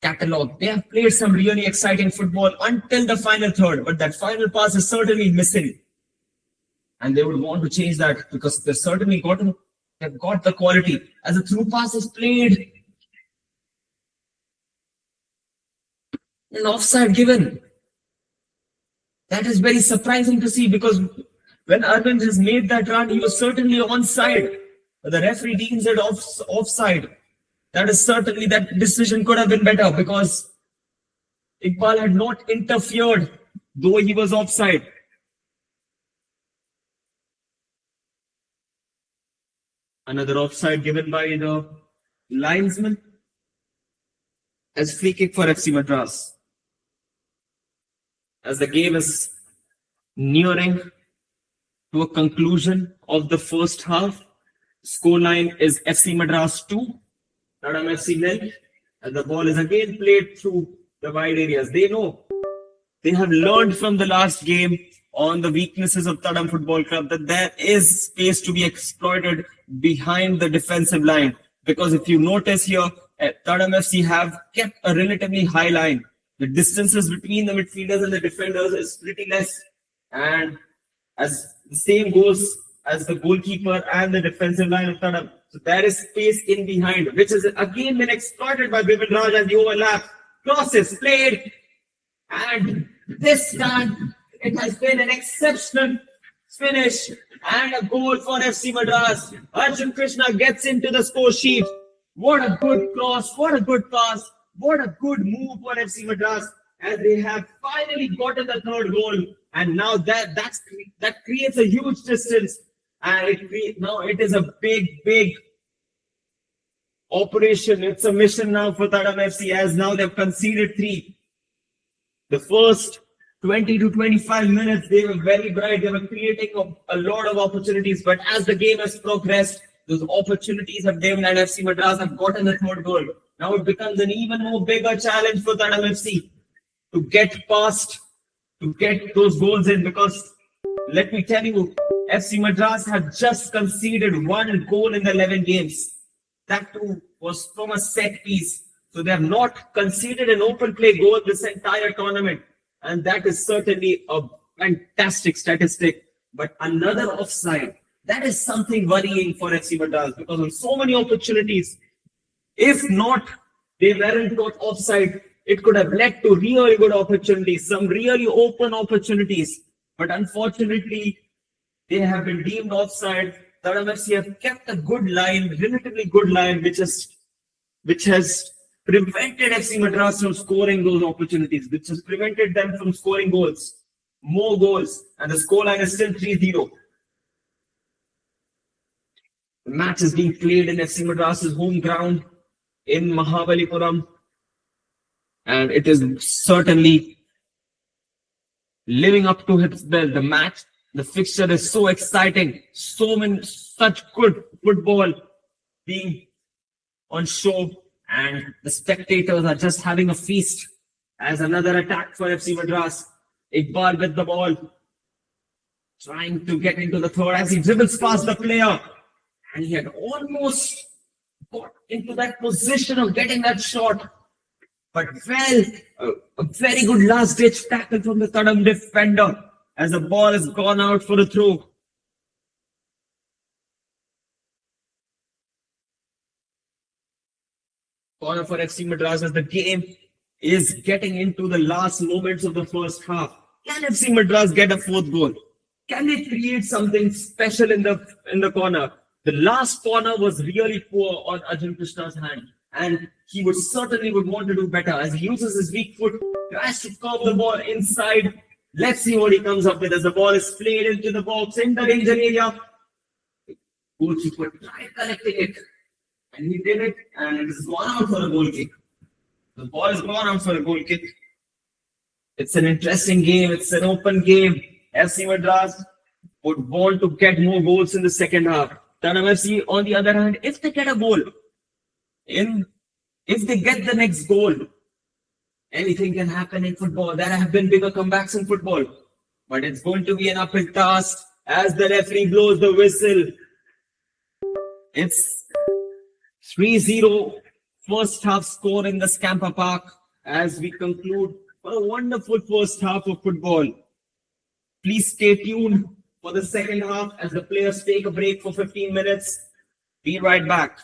catalogue. They have played some really exciting football until the final third, but that final pass is certainly missing. And they would want to change that because they've certainly got the quality. As a through pass is played, an offside given. That is very surprising to see because when Arvind has made that run, he was certainly onside. But the referee deems it offside. That is certainly, that decision could have been better because Iqbal had not interfered, though he was offside. Another offside given by the linesman as free kick for FC Madras. As the game is nearing to a conclusion of the first half, scoreline is FC Madras 2, Thadam FC 0, and the ball is again played through the wide areas. They know, they have learned from the last game on the weaknesses of Thadam Football Club that there is space to be exploited behind the defensive line. Because if you notice here, Thadam FC have kept a relatively high line. The distances between the midfielders and the defenders is pretty less. And as the same goes as the goalkeeper and the defensive line of Thadam. So there is space in behind, which has again been exploited by Bipin Raj, and the overlap. Crosses played, and this time it has been an exceptional finish and a goal for FC Madras. Arjun Krishna gets into the score sheet. What a good cross, what a good pass, what a good move for FC Madras, as they have finally gotten the third goal. And now that creates a huge distance. And now it is a big operation. It's a mission now for Thadam FC, as now they've conceded 3. The first 20 to 25 minutes, they were very bright. They were creating a lot of opportunities. But as the game has progressed, those opportunities have dimmed, and FC Madras have gotten the third goal. Now it becomes an even more bigger challenge for Thadam FC to get past, to get those goals in. Because let me tell you, FC Madras have just conceded 1 goal in the 11 games. That too was from a set piece. So they have not conceded an open play goal this entire tournament. And that is certainly a fantastic statistic. But another offside, that is something worrying for FC Madras, because on so many opportunities, if not, they weren't got offside, it could have led to really good opportunities, some really open opportunities. But unfortunately, they have been deemed offside. Thadam FC have kept a good line, relatively good line, which has prevented FC Madras from scoring those opportunities, which has prevented them from scoring goals, more goals, and the scoreline is still 3-0. The match is being played in FC Madras' home ground in Mahabalipuram, and it is certainly living up to its bill. The match, the fixture is so exciting, such good football being on show, and the spectators are just having a feast. As another attack for FC Madras, Iqbal with the ball, trying to get into the third as he dribbles past the player, and he had almost got into that position of getting that shot. But well, a very good last-ditch tackle from the Thadam defender as the ball has gone out for a throw. Corner for FC Madras as the game is getting into the last moments of the first half. Can FC Madras get a fourth goal? Can they create something special in the corner? The last corner was really poor on Arjun Krishna's hand, and he would want to do better as he uses his weak foot, tries to curve the ball inside. Let's see what he comes up with as the ball is played into the box in the danger area. Goalkeeper tried collecting it, and he did it, and it has gone out for a goal kick. The ball has gone out for a goal kick. It's an interesting game. It's an open game. FC Madras would want to get more goals in the second half. Thadam FC, on the other hand, if they get a goal, if they get the next goal, anything can happen in football. There have been bigger comebacks in football. But it's going to be an uphill task as the referee blows the whistle. It's 3-0 first half score in the Scamper Park as we conclude for a wonderful first half of football. Please stay tuned for the second half as the players take a break for 15 minutes. Be right back.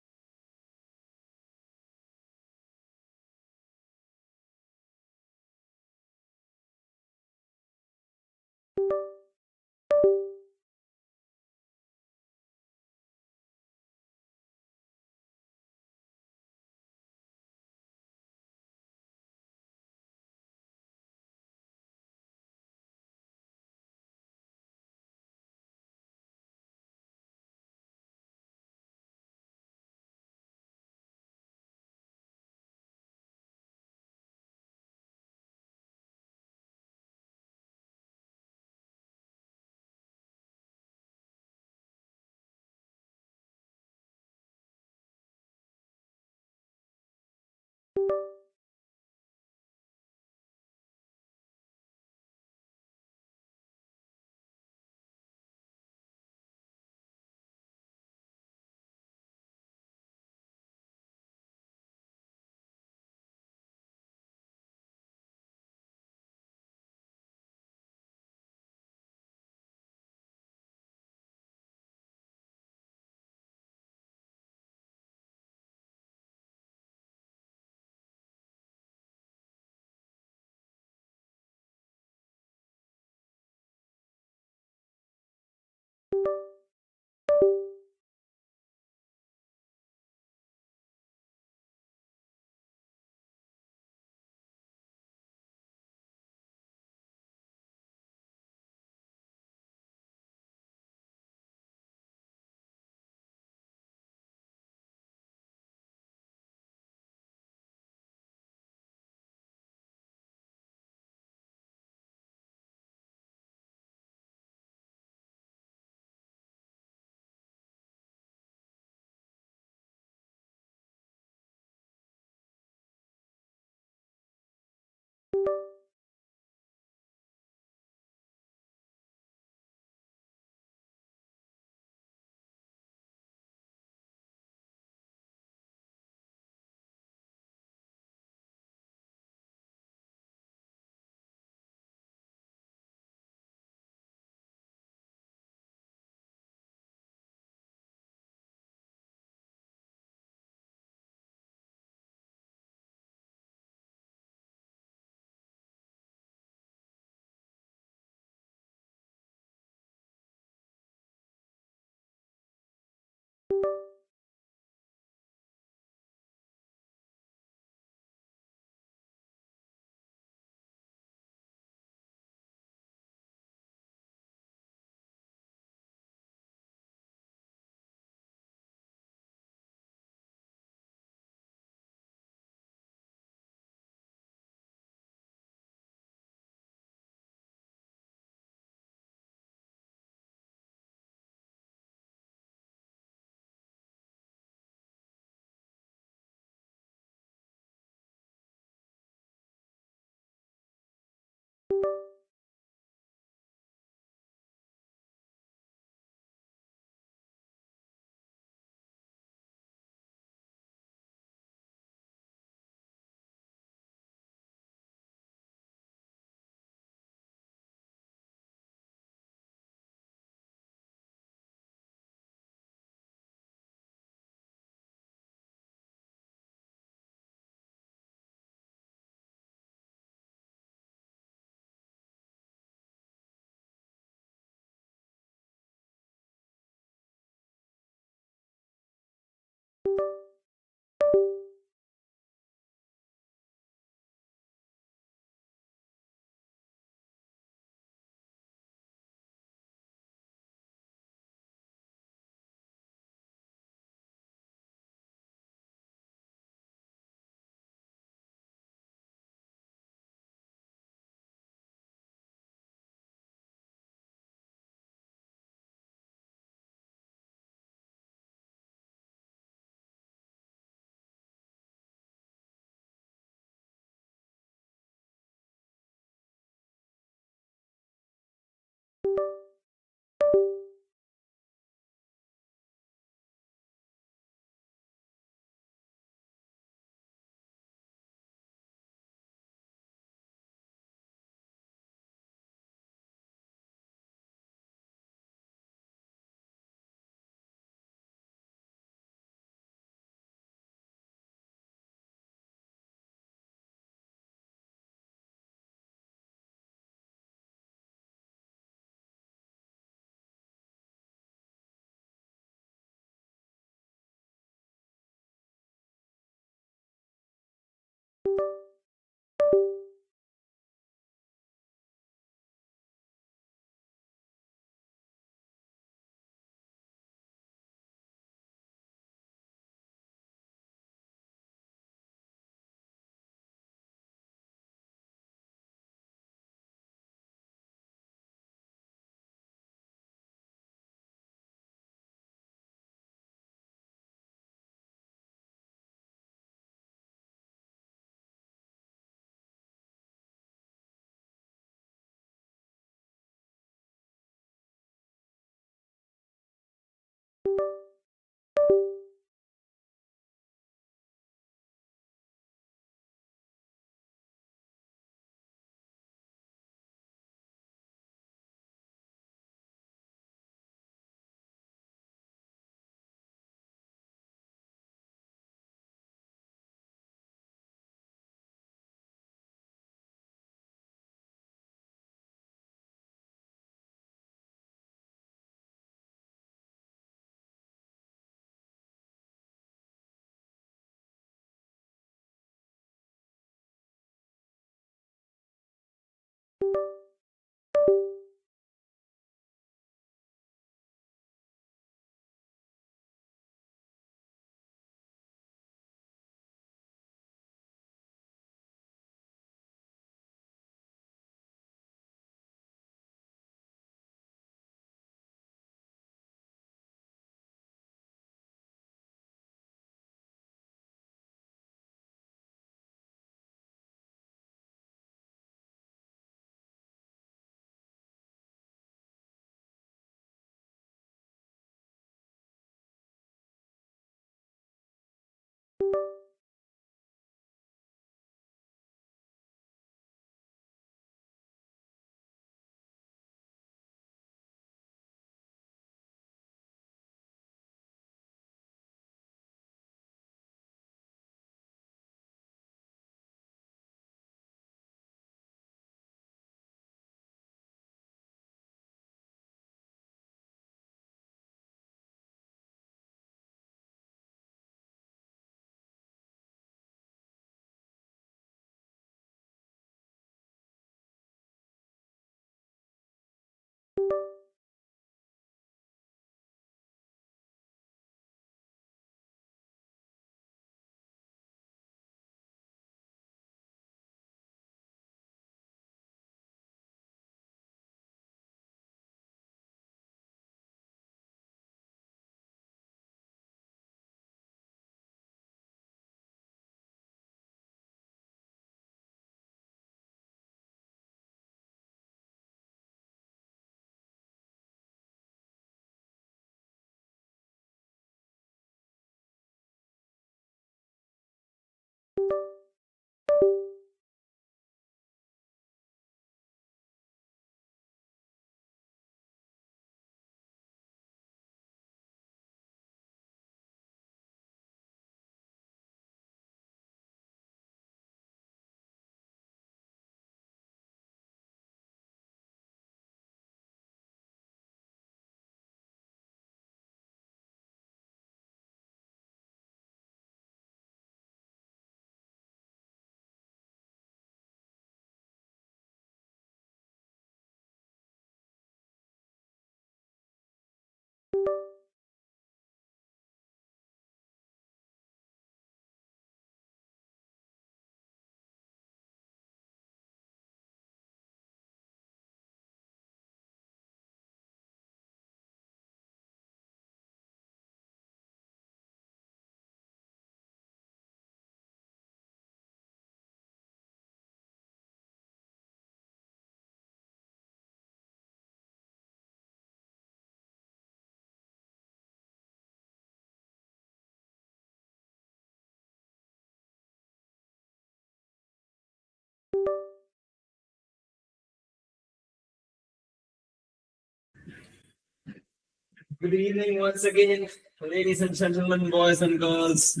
Good evening once again, ladies and gentlemen, boys and girls,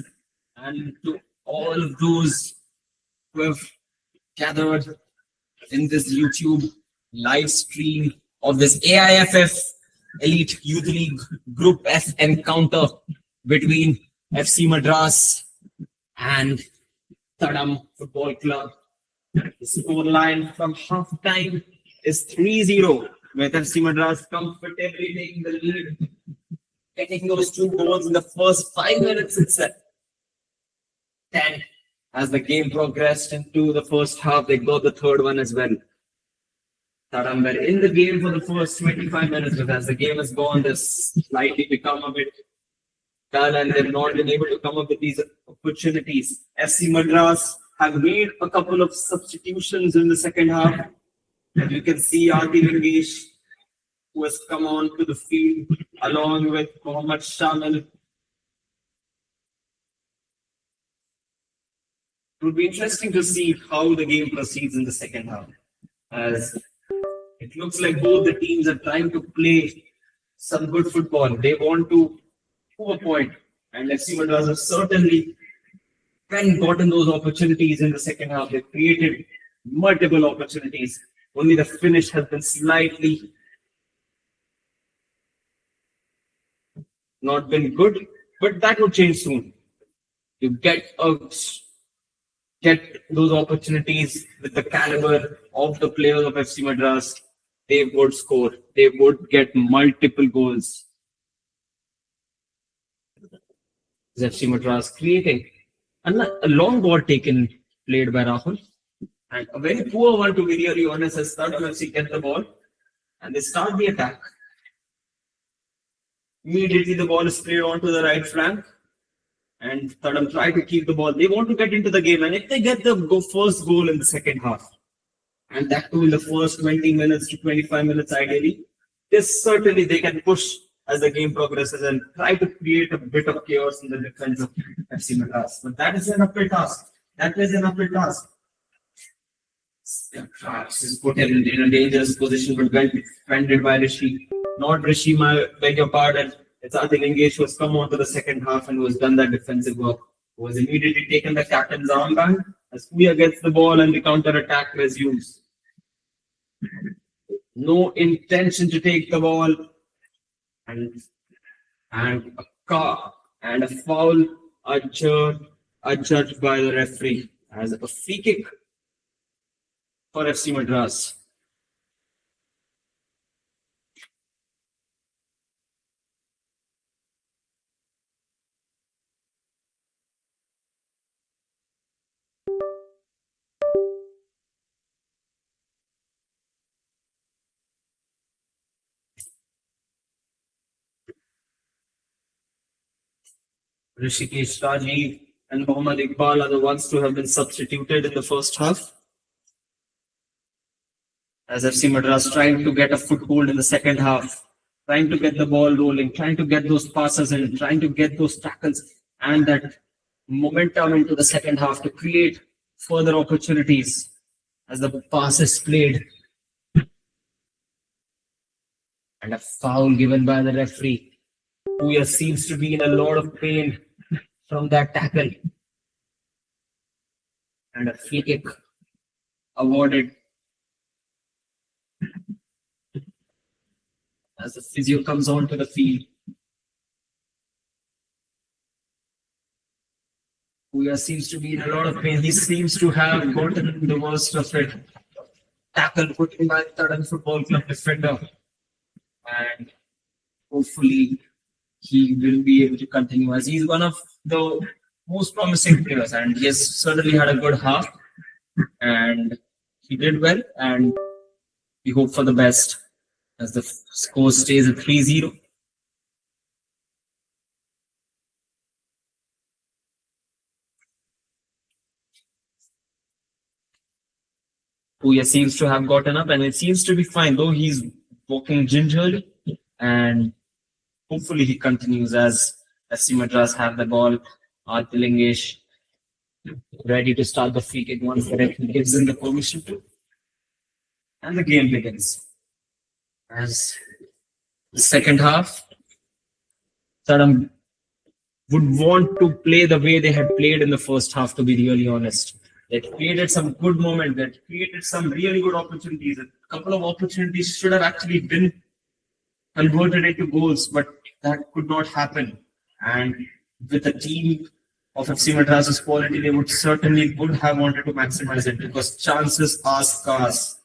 and to all of those who have gathered in this YouTube live stream of this AIFF Elite Youth League Group F encounter between FC Madras and Thadam Football Club. The score line from half time is 3-0, with FC Madras comfortably taking the lead, getting those 2 goals in the first 5 minutes itself. Then, as the game progressed into the first half, they got the third one as well. Thadam were in the game for the first 25 minutes, but as the game has gone, they've slightly become a bit dull and they've not been able to come up with these opportunities. FC Madras have made a couple of substitutions in the second half. As you can see, Arti who has come on to the field along with Mohammad Shamil. It would be interesting to see how the game proceeds in the second half, as it looks like both the teams are trying to play some good football. They want to prove a point, and FC Madras have certainly gotten those opportunities in the second half. They created multiple opportunities. Only the finish has been slightly not been good, but that will change soon. You get those opportunities with the caliber of the players of FC Madras, they would score. They would get multiple goals. FC Madras creating a long ball taken, played by Rahul, and a very poor one, to be really honest, as Thadam FC get the ball and they start the attack. Immediately the ball is played onto the right flank, and Thadam try to keep the ball. They want to get into the game, and if they get the first goal in the second half, and that too in the first 20 minutes to 25 minutes ideally, certainly they can push as the game progresses and try to create a bit of chaos in the defense of FC Madras. But that is an uphill task. Traps is put in a dangerous position, but well defended by Rishi. Not Rishi, I beg your pardon. It's Adil Engesh who has come on to the second half and who has done that defensive work. Who has immediately taken the captain's armband as Puya gets the ball and the counter-attack resumes. No intention to take the ball, and a foul adjudged by the referee as a free kick for FC Madras. Rishikesh Rajiv and Mohammad Iqbal are the ones to have been substituted in the first half, as FC Madras trying to get a foothold in the second half, trying to get the ball rolling, trying to get those passes in, trying to get those tackles and that momentum into the second half to create further opportunities as the pass is played. And a foul given by the referee, who seems to be in a lot of pain from that tackle. And a free kick awarded as the physio comes onto the field. Puya seems to be in a lot of pain. He seems to have gotten the worst of it. Tackle put in by the Thadam Football Club defender. And hopefully he will be able to continue, as he's one of the most promising players and he has certainly had a good half and he did well, and we hope for the best as the score stays at 3-0. Puya seems to have gotten up and it seems to be fine, though he's walking gingerly, and hopefully he continues as FC Madras have the ball. Adil Engesh ready to start the free kick once the referee gives him the permission to. And the game begins. As the second half Thadam would want to play the way they had played in the first half, to be really honest. They created some good moments, they created some really good opportunities. A couple of opportunities should have actually been converted into goals, but that could not happen. And with a team of FC Madras's quality, they would have wanted to maximize it because chances are scarce.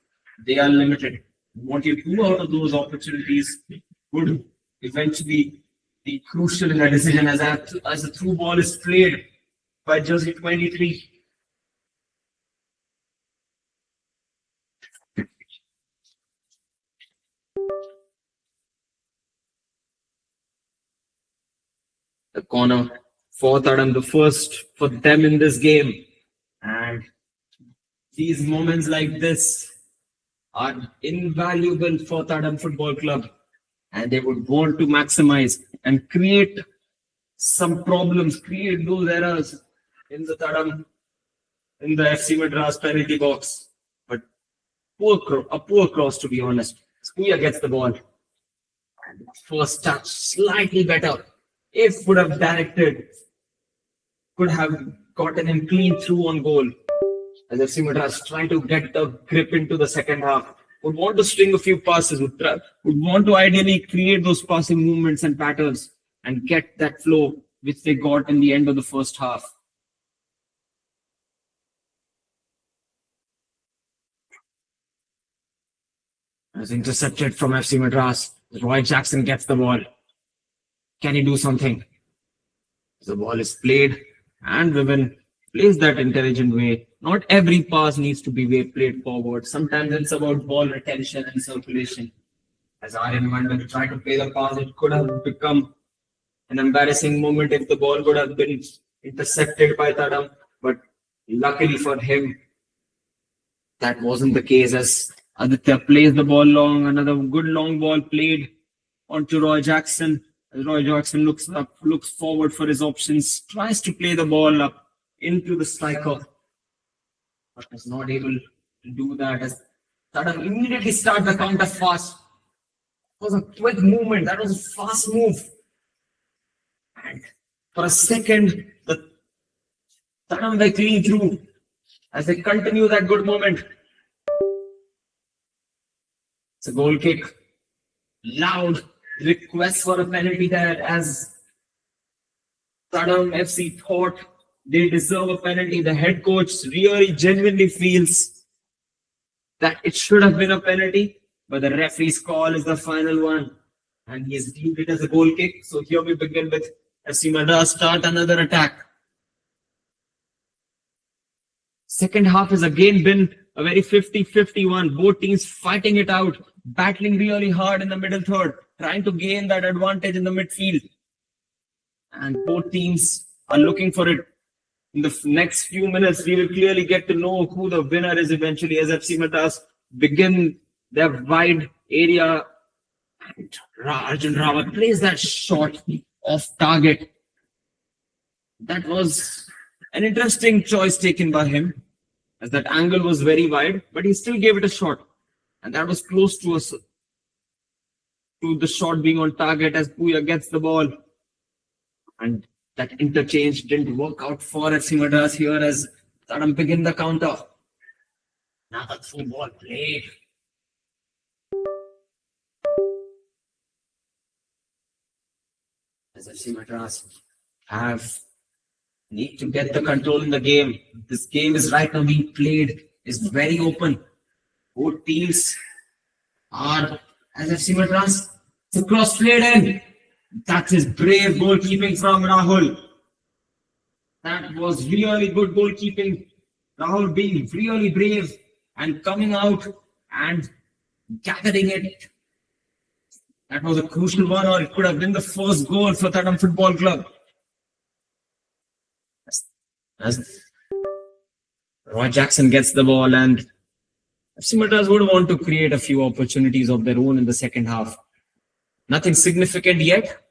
They are limited. What you do out of those opportunities would eventually be crucial in a decision as the through ball is played by jersey 23. The corner for Thadam, the first for them in this game. And these moments like this are invaluable for Thadam Football Club. And they would want to maximize and create some problems, create those errors in the Thadam, in the FC Madras penalty box. But a poor cross, to be honest. Spuya gets the ball. And first touch, slightly better. If would have directed, could have gotten him clean through on goal. As FC Madras trying to get the grip into the second half, would want to string a few passes, would want to ideally create those passing movements and patterns and get that flow which they got in the end of the first half. As intercepted from FC Madras, Roy Jackson gets the ball. Can he do something? The ball is played and Vivian plays that intelligent way. Not every pass needs to be played forward. Sometimes it's about ball retention and circulation. As Aryan Mandal tried to play the pass, it could have become an embarrassing moment if the ball could have been intercepted by Thadam. But luckily for him, that wasn't the case as Aditya plays the ball long. Another good long ball played onto Roy Jackson. As Roy Jackson looks up, looks forward for his options, tries to play the ball up into the striker, but was not able to do that as Thadam immediately start the counter fast. It was a quick movement, that was a fast move. And for a second, the Thadam were clean through as they continue that good moment. It's a goal kick. Loud request for a penalty there as Thadam FC thought they deserve a penalty. The head coach really genuinely feels that it should have been a penalty, but the referee's call is the final one and he has deemed it as a goal kick. So here we begin with FC Madras start another attack. Second half has again been a very 50-50 one. Both teams fighting it out, battling really hard in the middle third, trying to gain that advantage in the midfield. And both teams are looking for it. In the next few minutes, we will clearly get to know who the winner is eventually as FC Madras begin their wide area. And Arjun Rawat plays that shot off target. That was an interesting choice taken by him as that angle was very wide, but he still gave it a shot. And that was close to us, to the shot being on target as Puya gets the ball. And that interchange didn't work out for FC Madras here as Thadam begin the counter. Another through ball played. As FC Madras need to get the control in the game. This game is right now being played, is very open. Both teams are, as FC Madras, the cross played in. That is brave goalkeeping from Rahul. That was really good goalkeeping. Rahul being really brave and coming out and gathering it. That was a crucial one, or it could have been the first goal for Thadam Football Club. As Roy Jackson gets the ball, and FC Madras would want to create a few opportunities of their own in the second half. Nothing significant yet.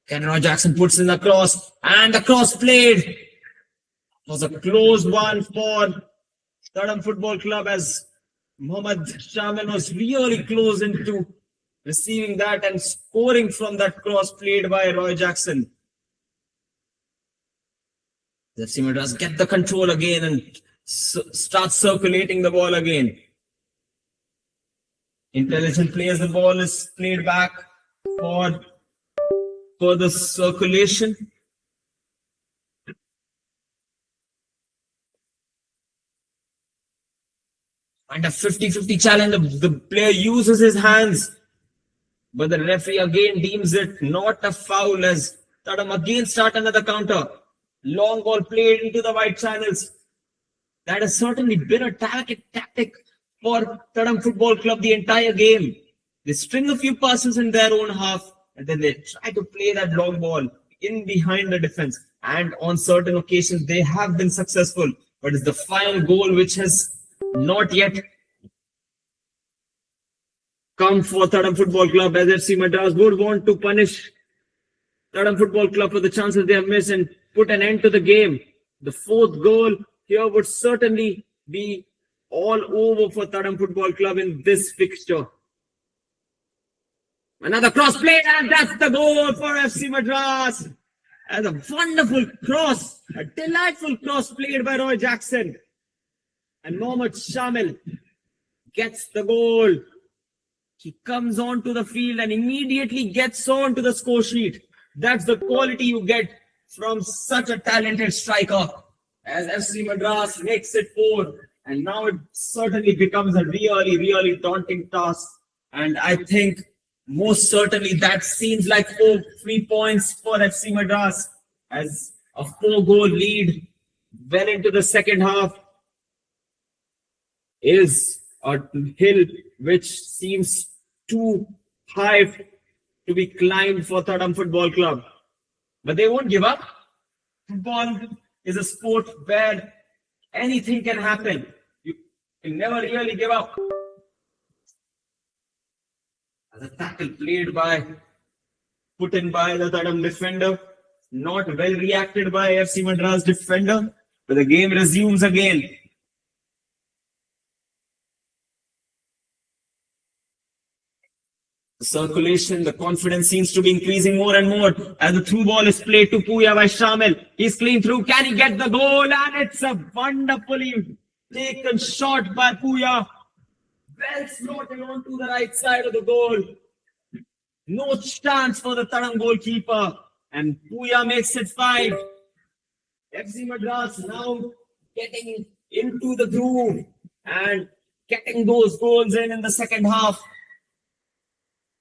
Ken Roy Jackson puts in the cross, and the cross played. It was a close one for Thadam Football Club as Mohammad Shamil was really close into receiving that and scoring from that cross played by Roy Jackson. The FC Madras get the control again and start circulating the ball again. Intelligent players, the ball is played back for the circulation. And a 50-50 challenge, the player uses his hands, but the referee again deems it not a foul as Thadam again start another counter. Long ball played into the wide channels. That has certainly been a tactic for Thadam Football Club the entire game. They string a few passes in their own half and then they try to play that long ball in behind the defense. And on certain occasions, they have been successful. But it's the final goal which has not yet come for Thadam Football Club, as FC Madras would want to punish Thadam Football Club for the chances they have missed and put an end to the game. The fourth goal here would certainly be all over for Thadam Football Club in this fixture. Another cross play, and that's the goal for FC Madras. And a wonderful cross, a delightful cross played by Roy Jackson. And Mohammad Shamil gets the goal. He comes onto the field and immediately gets on to the score sheet. That's the quality you get from such a talented striker. As FC Madras makes it 4. And now it certainly becomes a really daunting task. And I think most certainly that seems like 3 points for FC Madras as a 4-goal lead well into the second half is a hill which seems too high to be climbed for Thadam Football Club. But they won't give up. Football is a sport where anything can happen. You can never really give up. As a tackle put in by the Thadam defender, not well reacted by FC Madras defender, but the game resumes again. The circulation, the confidence seems to be increasing more and more as the through ball is played to Puya by Shamil. He's clean through. Can he get the goal? And it's a wonderfully taken shot by Puya. Well slotted onto the right side of the goal. No chance for the Thadam goalkeeper. And Puya makes it 5. FC Madras now getting into the groove and getting those goals in the second half.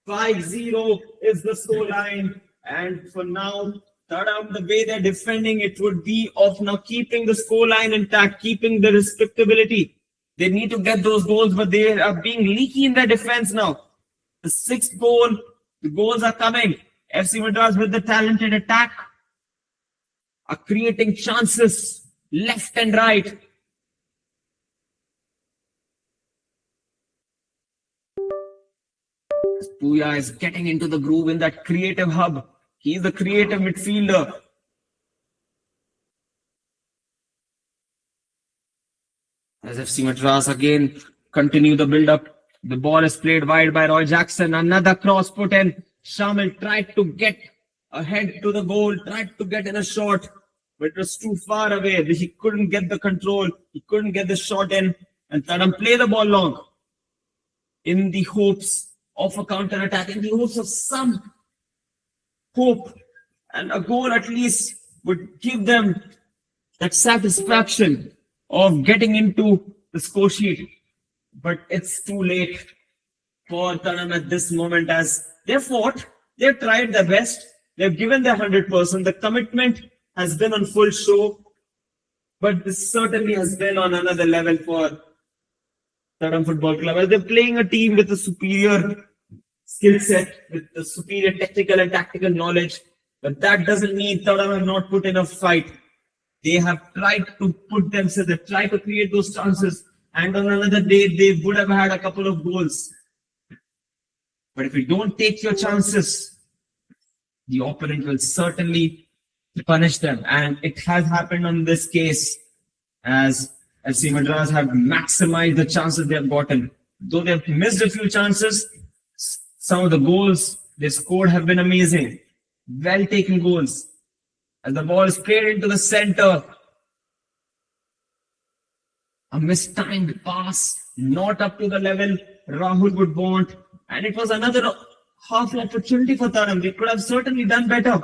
5-0 is the scoreline. And for now, Thadam, the way they're defending, it would be of now keeping the scoreline intact, keeping the respectability. They need to get those goals, but they are being leaky in their defense now. The 6th goal, the goals are coming. FC Madras with the talented attack are creating chances left and right. Puya is getting into the groove in that creative hub. He's the creative midfielder. As FC Madras again continue the build-up. The ball is played wide by Roy Jackson. Another cross put in. Shamil tried to get ahead to the goal, tried to get in a shot, but it was too far away. He couldn't get the control. He couldn't get the shot in. And Thadam play the ball long in the hopes of a counter-attack, in the hopes of some hope. And a goal at least would give them that satisfaction of getting into the score sheet. But it's too late for Thadam at this moment, as they fought, they've tried their best, they've given their 100%, the commitment has been on full show, but this certainly has been on another level for Thadam Football Club, as they're playing a team with a superior skill set, with the superior technical and tactical knowledge, but that doesn't mean Thadam have not put in a fight. They have tried to put themselves, they tried to create those chances, and on another day, they would have had a couple of goals. But if you don't take your chances, the opponent will certainly punish them. And it has happened on this case, as FC Madras have maximized the chances they have gotten. Though they have missed a few chances, Some of the goals they scored have been amazing. Well taken goals. As the ball is played into the center. A mistimed pass, not up to the level Rahul would want. And it was another half opportunity for Thadam. They could have certainly done better.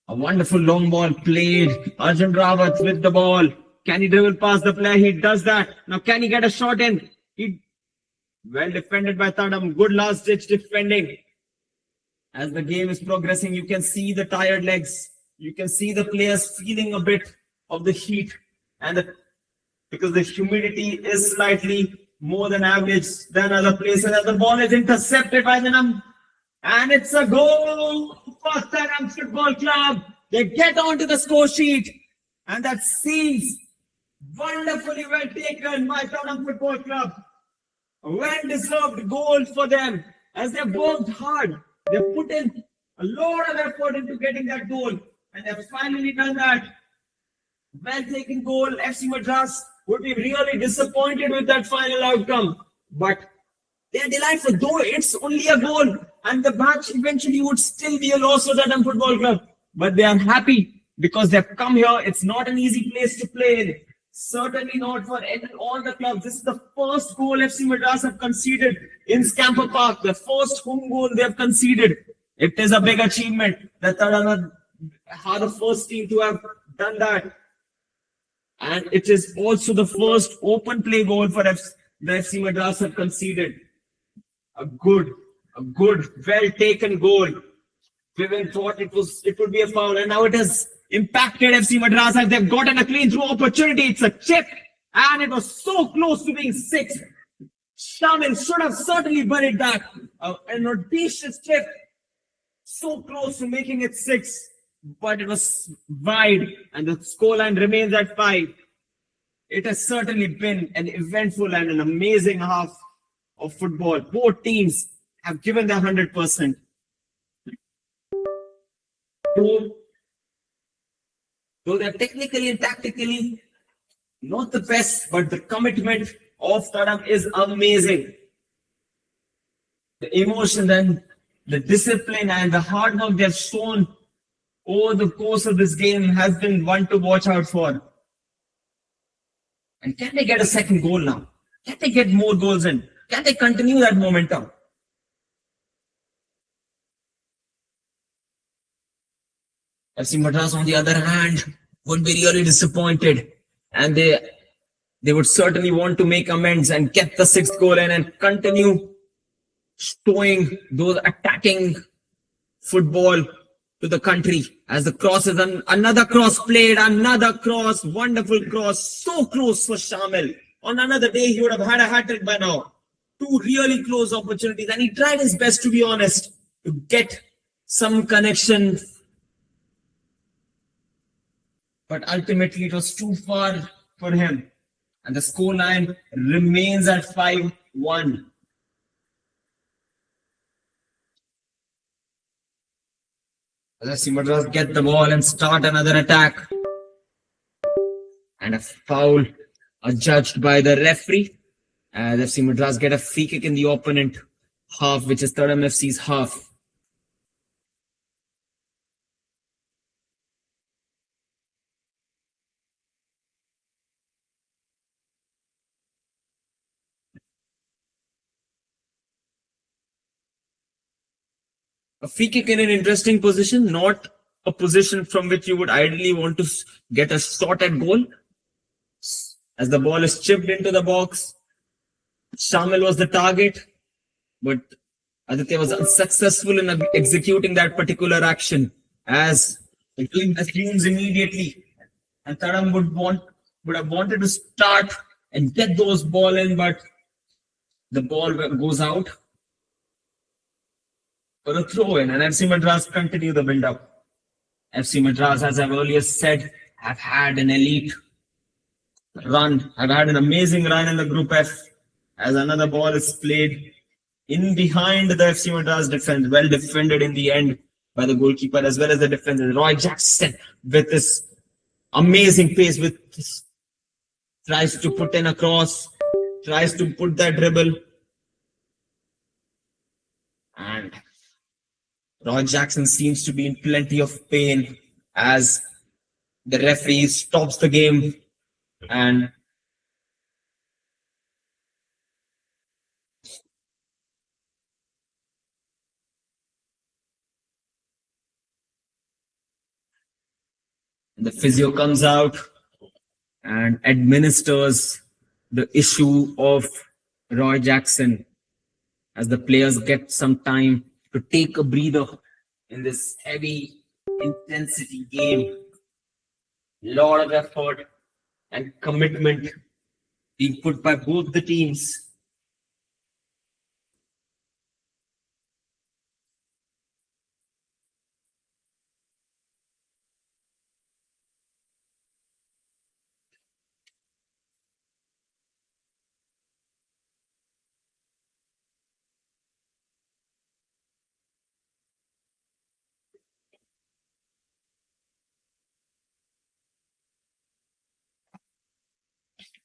A wonderful long ball played. Arjun Rawat with the ball. Can he dribble past the player? He does that. Now can he get a shot in? Well defended by Thadam. Good last ditch defending. As the game is progressing, you can see the tired legs. You can see the players feeling a bit of the heat. And because the humidity is slightly more than average than other places. As the ball is intercepted by Thadam. And it's a goal for Thadam Football Club. They get onto the score sheet. And that seems wonderfully well taken by Thadam Football Club. A well-deserved goal for them. As they've worked hard. They've put in a lot of effort into getting that goal. And they've finally done that. Well-taken goal. FC Madras would be really disappointed with that final outcome. But they're delightful, though it's only a goal. And the match eventually would still be a loss for Thadam Football Club. But they are happy because they've come here. It's not an easy place to play in. Certainly not for all the clubs. This is the first goal FC Madras have conceded in Scamper Park. The first home goal they have conceded. It is a big achievement that Thadam are the first team to have done that. And it is also the first open play goal for the FC Madras have conceded. A good, well taken goal. Vivian thought it would be a foul, and now it has impacted FC Madras as they've gotten a clean through opportunity. It's a chip, and it was so close to being 6. Shamil should have certainly buried that. An audacious chip, so close to making it 6, but it was wide, and the scoreline remains at 5. It has certainly been an eventful and an amazing half of football. Both teams have given their 100%. Though they're technically and tactically not the best, but the commitment of Thadam is amazing. The emotion and the discipline and the hard work they've shown over the course of this game has been one to watch out for. And can they get a second goal now? Can they get more goals in? Can they continue that momentum? FC Madras, on the other hand, would be really disappointed, and they would certainly want to make amends and get the 6th goal in and continue showing those attacking football to the country. As the cross is another cross played, another cross, wonderful cross, so close for Shamil. On another day, he would have had a hat-trick by now. 2 really close opportunities, and he tried his best, to be honest, to get some connection. But ultimately, it was too far for him. And the scoreline remains at 5-1. FC Madras get the ball and start another attack. And a foul adjudged by the referee. And FC Madras get a free kick in the opponent half, which is Thadam FC's half. A free kick in an interesting position, not a position from which you would ideally want to get a shot at goal. As the ball is chipped into the box, Shamil was the target, but Aditya was unsuccessful in executing that particular action, as the team assumes immediately. And Thadam would have wanted to start and get those ball in, but the ball goes out for a throw in, and FC Madras continue the build-up. FC Madras, as I've earlier said, have had an elite run, have had an amazing run in the Group F, as another ball is played in behind the FC Madras defense, well defended in the end by the goalkeeper as well as the defense. Roy Jackson with this amazing pace, tries to put in a cross. tries to put that dribble. And Roy Jackson seems to be in plenty of pain as the referee stops the game and the physio comes out and administers the issue of Roy Jackson as the players get some time to take a breather in this heavy intensity game. Lot of effort and commitment being put by both the teams.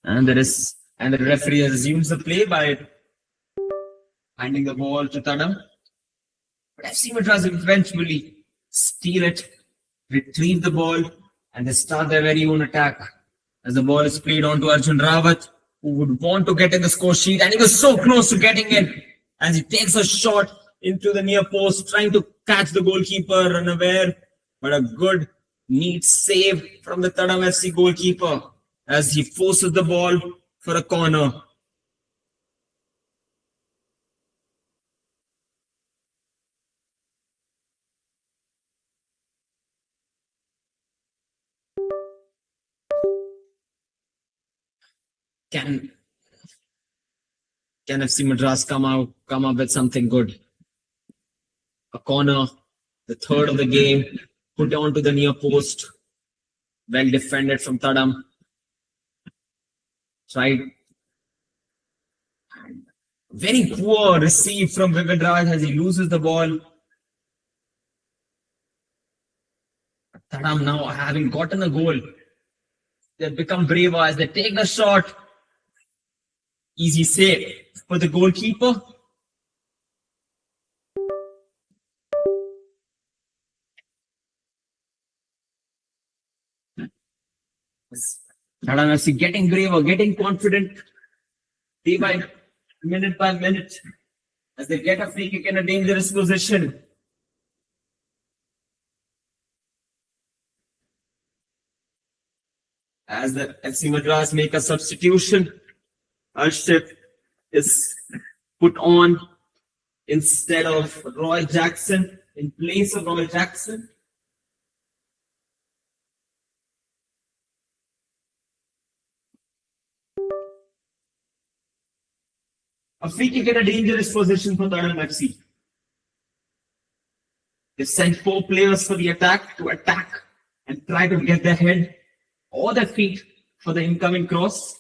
And the referee resumes the play by handing the ball to Thadam. But FC Madras eventually steal it, retrieve the ball, and they start their very own attack. As the ball is played on to Arjun Rawat, who would want to get in the score sheet, and he was so close to getting in as he takes a shot into the near post, trying to catch the goalkeeper unaware, but a good, neat save from the Thadam FC goalkeeper as he forces the ball for a corner. Can FC Madras come up with something good? A corner, the third of the game, put onto the near post. Well defended from Thadam. Tried. Very poor receive from Vividraj as he loses the ball. Thadam now having gotten a goal. They've become braver as they take the shot. Easy save for the goalkeeper. Thadam FC getting braver, getting confident day by minute as they get a free kick in a dangerous position. As the FC Madras make a substitution, AIFF is put on instead of Roy Jackson, in place of Roy Jackson. A free kick in a dangerous position for Thadam FC. They sent 4 players for the attack to attack and try to get their head or their feet for the incoming cross.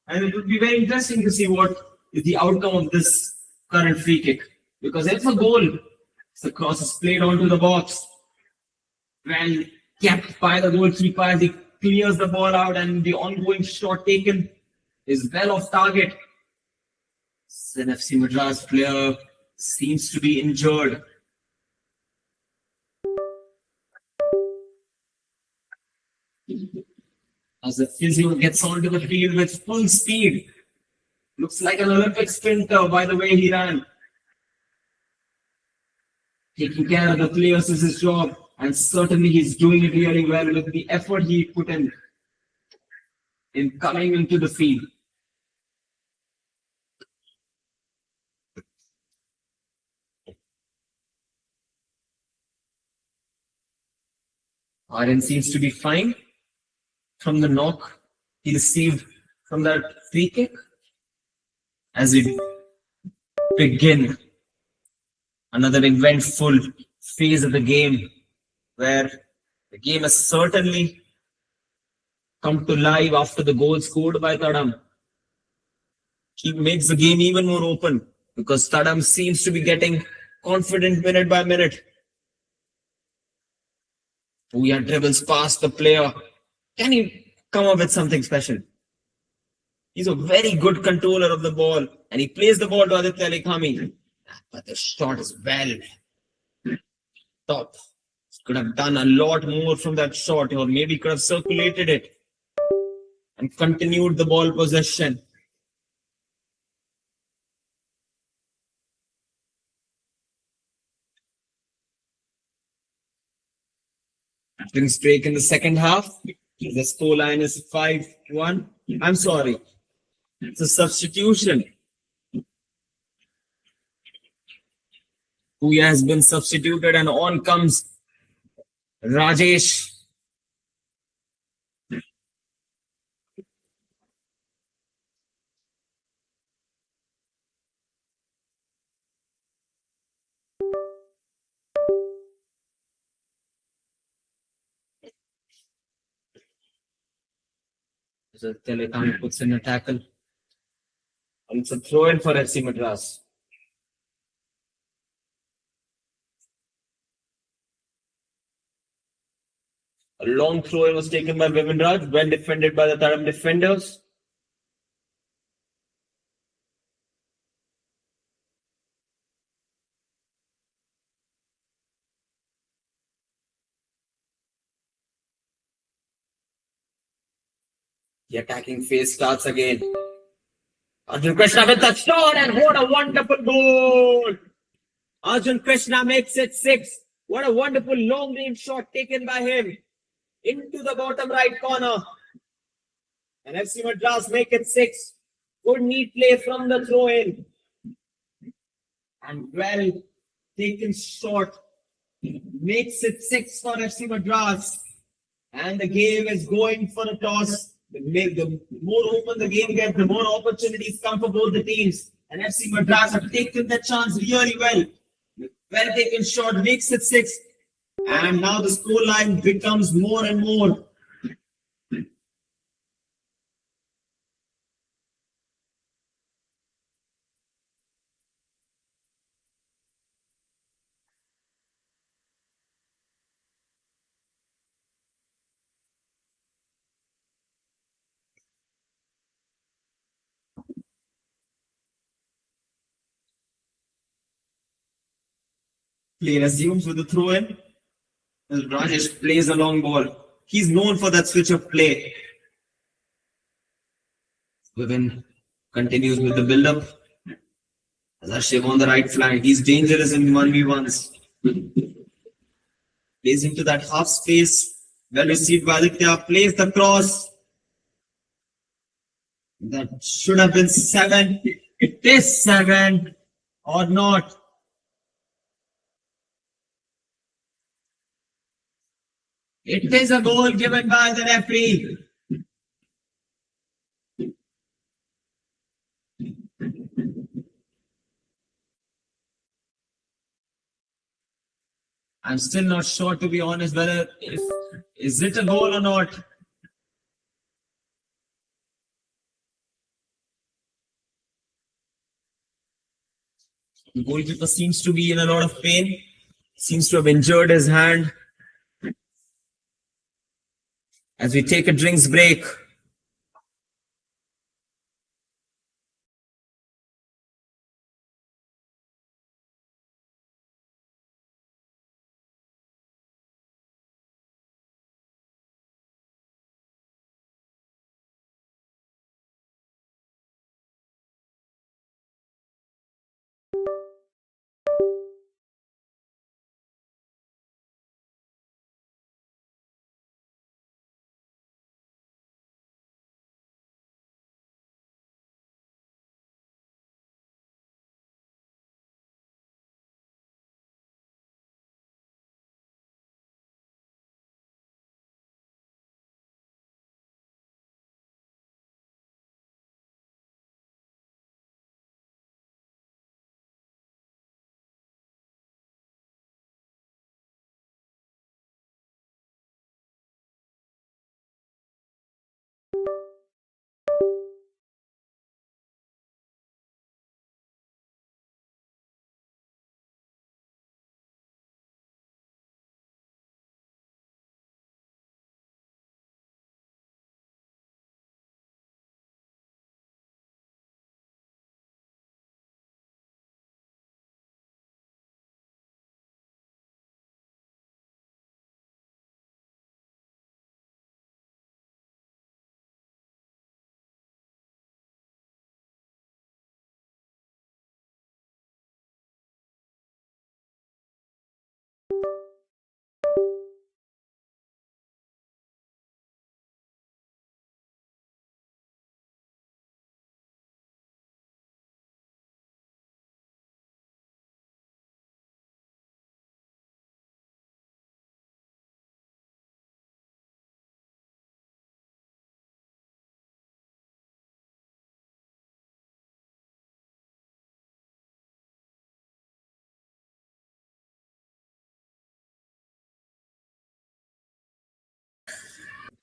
And it would be very interesting to see what is the outcome of this current free kick. Because if a goal, the cross is played onto the box, well kept by the goalkeeper as he clears the ball out and the ongoing shot taken is well off target. An FC Madras player seems to be injured. As the physio gets onto the field with full speed. Looks like an Olympic sprinter by the way he ran. Taking care of the players is his job, and certainly he's doing it really well with the effort he put in coming into the field. Aryan seems to be fine from the knock he received from that free kick. As we begin another eventful phase of the game, where the game has certainly come to life after the goal scored by Thadam. He makes the game even more open because Thadam seems to be getting confident minute by minute. Puya dribbles past the player. Can he come up with something special? He's a very good controller of the ball, and he plays the ball to Aditya Lekhami. But the shot is well top. Could have done a lot more from that shot, or maybe could have circulated it and continued the ball possession. Drinks break in the second half. The scoreline is 5-1. I'm sorry. It's a substitution. Puya has been substituted and on comes Rajesh. So Telekam puts in a tackle. And it's a throw in for FC Madras. A long throw in was taken by Vivinraj, well defended by the Thadam defenders. The attacking phase starts again. Arjun Krishna with the shot, and what a wonderful goal! Arjun Krishna makes it 6. What a wonderful long range shot taken by him into the bottom right corner. And FC Madras make it 6. Good neat play from the throw in. And well taken shot makes it 6 for FC Madras. And the game is going for a toss. The more open the game gets, the more opportunities come for both the teams. And FC Madras have taken the chance really well. Well taken shot makes it 6. And now the scoreline becomes more and more. Play resumes with the throw in. Rajesh plays a long ball. He's known for that switch of play. Vivin continues with the build up. Azashev on the right flank. He's dangerous in 1v1s. Plays into that half space. Well received by Aditya. Plays the cross. That should have been 7. It is 7 or not. It is a goal given by the referee. I'm still not sure, to be honest, whether is it a goal or not. The goalkeeper seems to be in a lot of pain. Seems to have injured his hand. As we take a drinks break.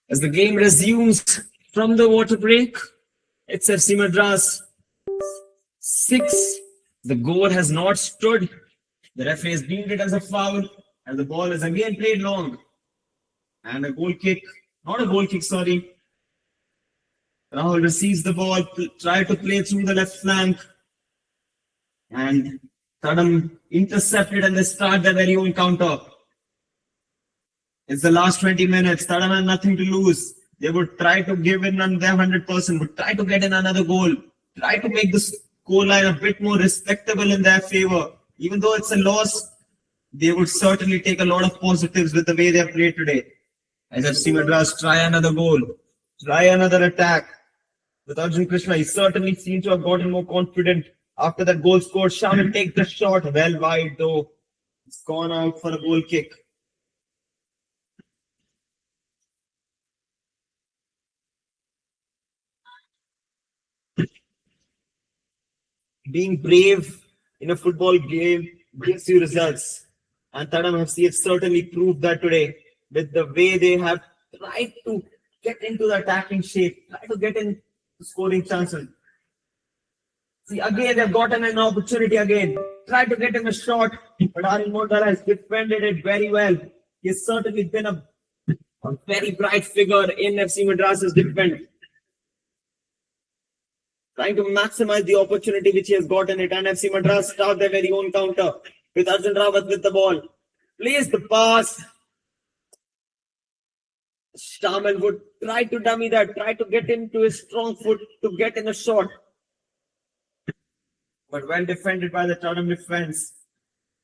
As the game resumes from the water break, it's FC Madras 6. The goal has not stood. The referee has deemed it as a foul, and the ball is again played long. And a goal kick, not a goal kick, sorry. Rahul receives the ball, try to play through the left flank, and Thadam intercepted, and they start their very own counter. It's the last 20 minutes. Thadam has nothing to lose. They would try to give in on their 100%, would try to get in another goal, try to make the scoreline a bit more respectable in their favor. Even though it's a loss, they would certainly take a lot of positives with the way they have played today. As FC Madras try another goal, try another attack. With Arjun Krishna, he certainly seemed to have gotten more confident after that goal scored. Shamil takes the shot well wide though. It's gone out for a goal kick. Being brave in a football game gives you results. And Thadam FC have certainly proved that today with the way they have tried to get into the attacking shape, try to get in scoring chances. See, again, they've gotten an opportunity again. Try to get in a shot, but Aril Mondal has defended it very well. He's certainly been a very bright figure in FC Madras's defense. Trying to maximize the opportunity which he has gotten it, and FC Madras start their very own counter with Arjun Rawat with the ball. Plays the pass. Shamil would try to dummy that, try to get into his strong foot to get in a shot. But well defended by the Thadam defense.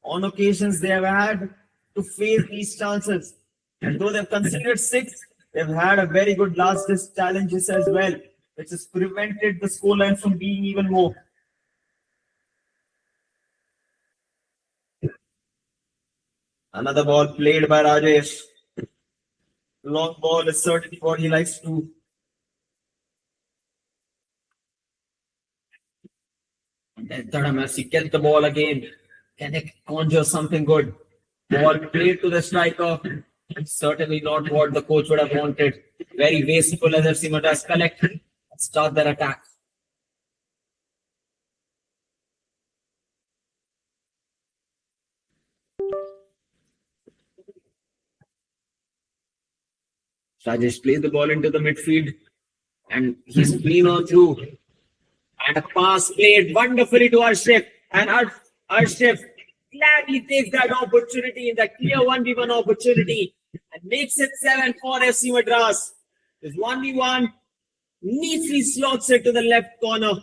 On occasions, they have had to face these chances. And though they've conceded 6, they've had a very good last ditch challenges as well, which has prevented the scoreline from being even more. Another ball played by Rajesh. Long ball is certainly what he likes to do. And then Thadam FC gets the ball again. Can they conjure something good? Ball played to the striker. Certainly not what the coach would have wanted. Very wasteful as FC Madras collect and start their attack. Rajesh plays the ball into the midfield and he's clean on through. And a pass played wonderfully to Arshif. And Arshif gladly takes that opportunity in that clear 1v1 opportunity and makes it 7 for FC Madras. There's 1v1, neatly slots it to the left corner.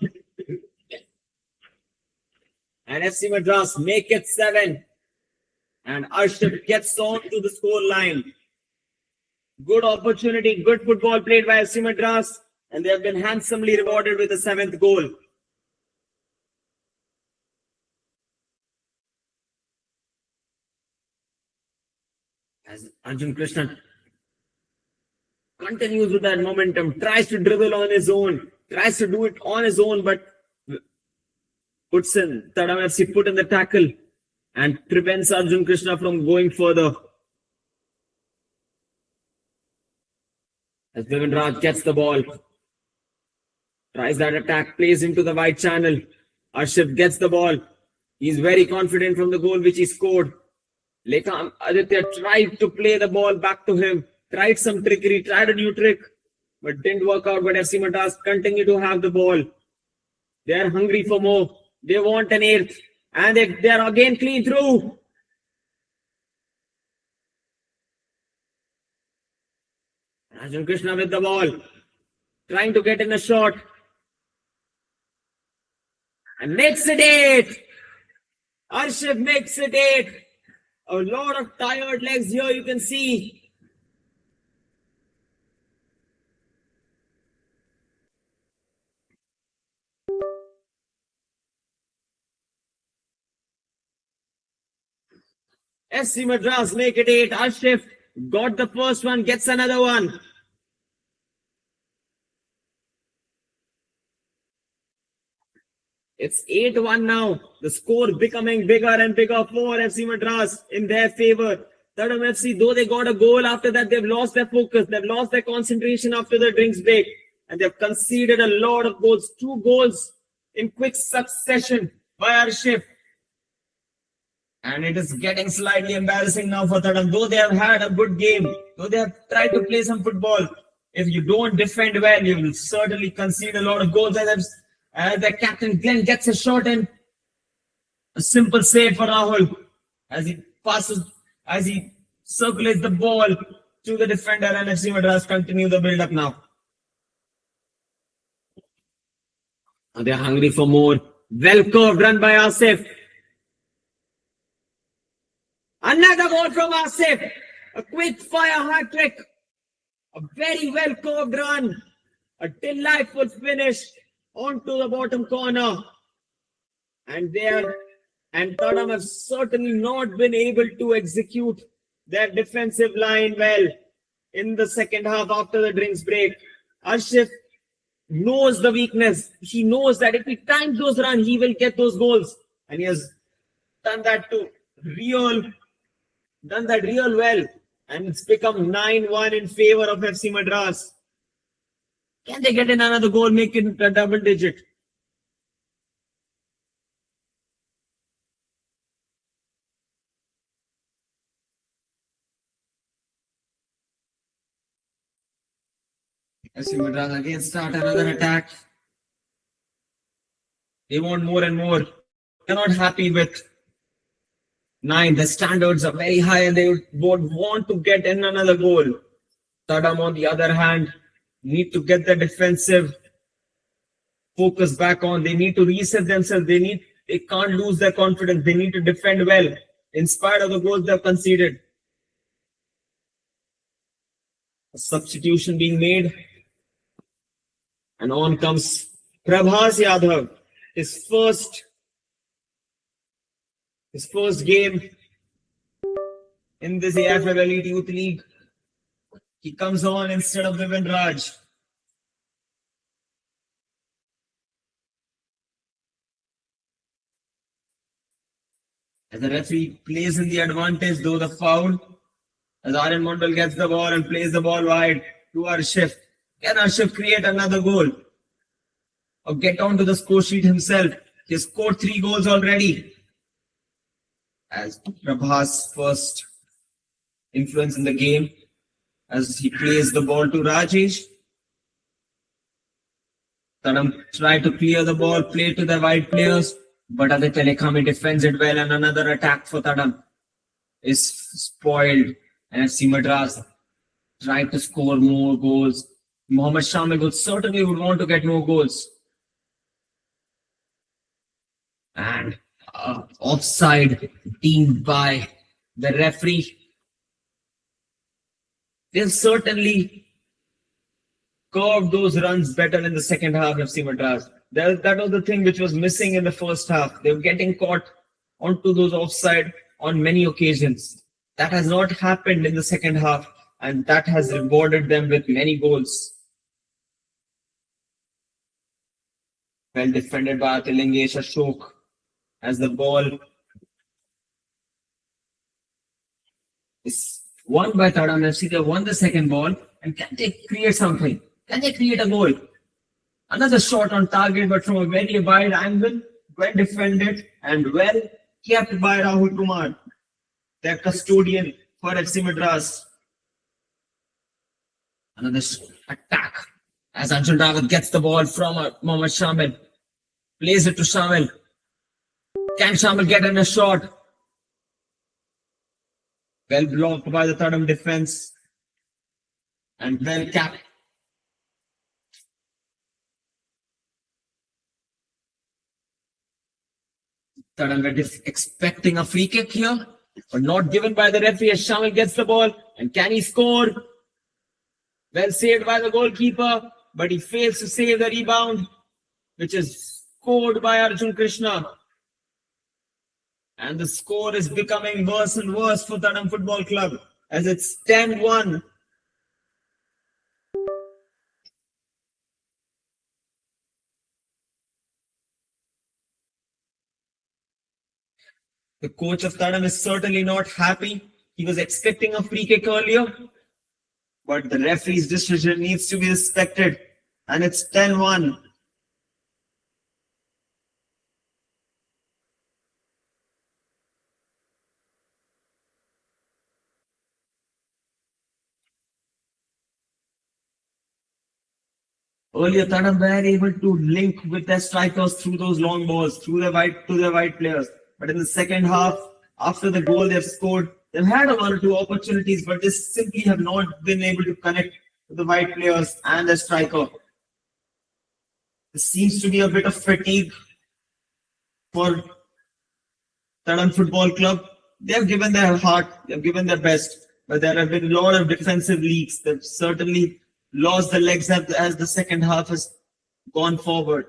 And FC Madras make it 7. And Arshif gets on to the score line. Good opportunity, good football played by FC Madras, and they have been handsomely rewarded with the 7th goal. As Arjun Krishna continues with that momentum, tries to dribble on his own, tries to do it on his own, but puts in Thadam FC put in the tackle and prevents Arjun Krishna from going further. As Devin Raj gets the ball, tries that attack, plays into the wide channel. Arshif gets the ball. He's very confident from the goal which he scored. Lekha Aditya tried to play the ball back to him, tried some trickery, tried a new trick, but didn't work out. But FC Madras continue to have the ball. They are hungry for more. They want an 8th, and they are again clean through. Arjun Krishna with the ball, trying to get in a shot, and makes it 8. Arshif makes it 8. A lot of tired legs here, you can see. FC Madras make it 8. Arshif got the first one, gets another one. It's 8-1 now. The score becoming bigger and bigger for FC Madras in their favor. Thadam FC, though they got a goal after that, they've lost their focus. They've lost their concentration after the drinks break. And they've conceded a lot of goals. 2 goals in quick succession by AIFF. And it is getting slightly embarrassing now for Thadam. Though they have had a good game, though they have tried to play some football, if you don't defend well, you will certainly concede a lot of goals. As the captain Glenn gets a shot in, a simple save for Rahul as he circulates the ball to the defender, and FC Madras continue the build-up now. They're hungry for more. Well curved run by AIFF. Another goal from AIFF. A quick fire hat trick. A very well curved run. A delightful finish onto the bottom corner. And Thadam have certainly not been able to execute their defensive line well in the second half after the drinks break. AIFF knows the weakness. He knows that if he times those runs, he will get those goals. And he has done that real well. And it's become 9-1 in favor of FC Madras. Can they get in another goal, make it a double digit? FC Madras again start another attack. They want more and more. They're not happy with 9. The standards are very high and they would want to get in another goal. Thadam, on the other hand, need to get the defensive focus back on. They need to reset themselves. They can't lose their confidence. They need to defend well in spite of the goals they've conceded. A substitution being made. And on comes Prabhas Yadav. His first game in this AIFF Elite Youth League. He comes on instead of Vivin Raj. As the referee plays in the advantage, though the foul, as Aryan Mondal gets the ball and plays the ball wide to AIFF. Can AIFF create another goal? Or get onto the score sheet himself? He has scored 3 goals already. As Prabhas' first influence in the game, as he plays the ball to Rajesh. Thadam tried to clear the ball, play to the wide players, but Aditya Lekhami defends it well, and another attack for Thadam is spoiled. And FC Madras tried to score more goals. Mohammad Shamil would want to get more goals. And offside deemed by the referee. They've certainly curved those runs better in the second half of FC Madras. That was the thing which was missing in the first half. They were getting caught onto those offside on many occasions. That has not happened in the second half, and that has rewarded them with many goals. Well defended by Atilingesh Ashok as the ball is won by Thadam FC. They won the second ball, and can they create something? Can they create a goal? Another shot on target, but from a very wide angle, well defended and well kept by Rahul Kumar, their custodian for FC Madras. Another attack as Anshul Rawat gets the ball from Mohammad Shamil, plays it to Shamil. Can Shamil get in a shot? Well blocked by the Thadam defense and well capped. Thadam were expecting a free kick here, but not given by the referee as Shamil gets the ball. And can he score? Well saved by the goalkeeper, but he fails to save the rebound, which is scored by Arjun Krishna. And the score is becoming worse and worse for Thadam Football Club as it's 10-1. The coach of Thadam is certainly not happy. He was expecting a free kick earlier, but the referee's decision needs to be respected, and it's 10-1. Earlier, Thadam were able to link with their strikers through those long balls, through their wide players. But in the second half, after the goal they've scored, they've had one or two opportunities, but they simply have not been able to connect with the wide players and the striker. There seems to be a bit of fatigue for Thadam Football Club. They have given their heart, they have given their best, but there have been a lot of defensive leaks. They've certainly lost the legs as the second half has gone forward.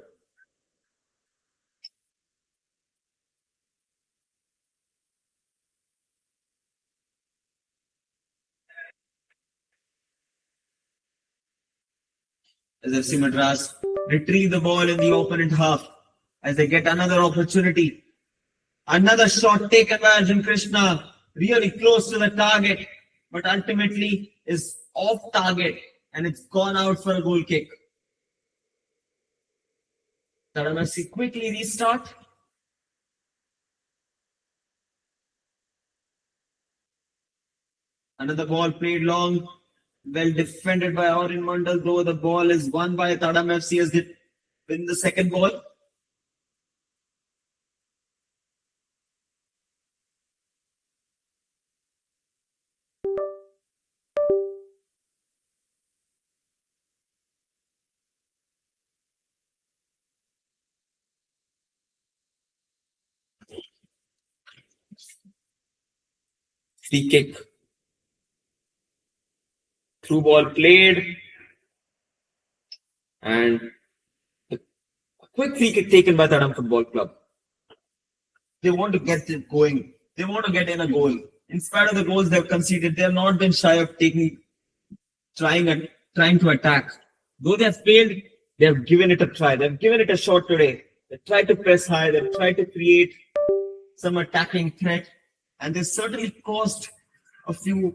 As FC Madras retrieve the ball in the opponent half as they get another opportunity. Another shot taken by Arjun Krishna, really close to the target, but ultimately is off target and it's gone out for a goal kick. Thadam FC quickly restart. Another ball played long, well defended by Aurin Mandal, though the ball is won by Thadam FC as they win the second ball. Free kick. Through ball played. And a quick free kick taken by Thadam Football Club. They want to get it going. They want to get in a goal. In spite of the goals they've conceded, they have not been shy of trying to attack. Though they have failed, they have given it a try. They've given it a shot today. They tried to press high. They've tried to create some attacking threat. And they certainly caused a few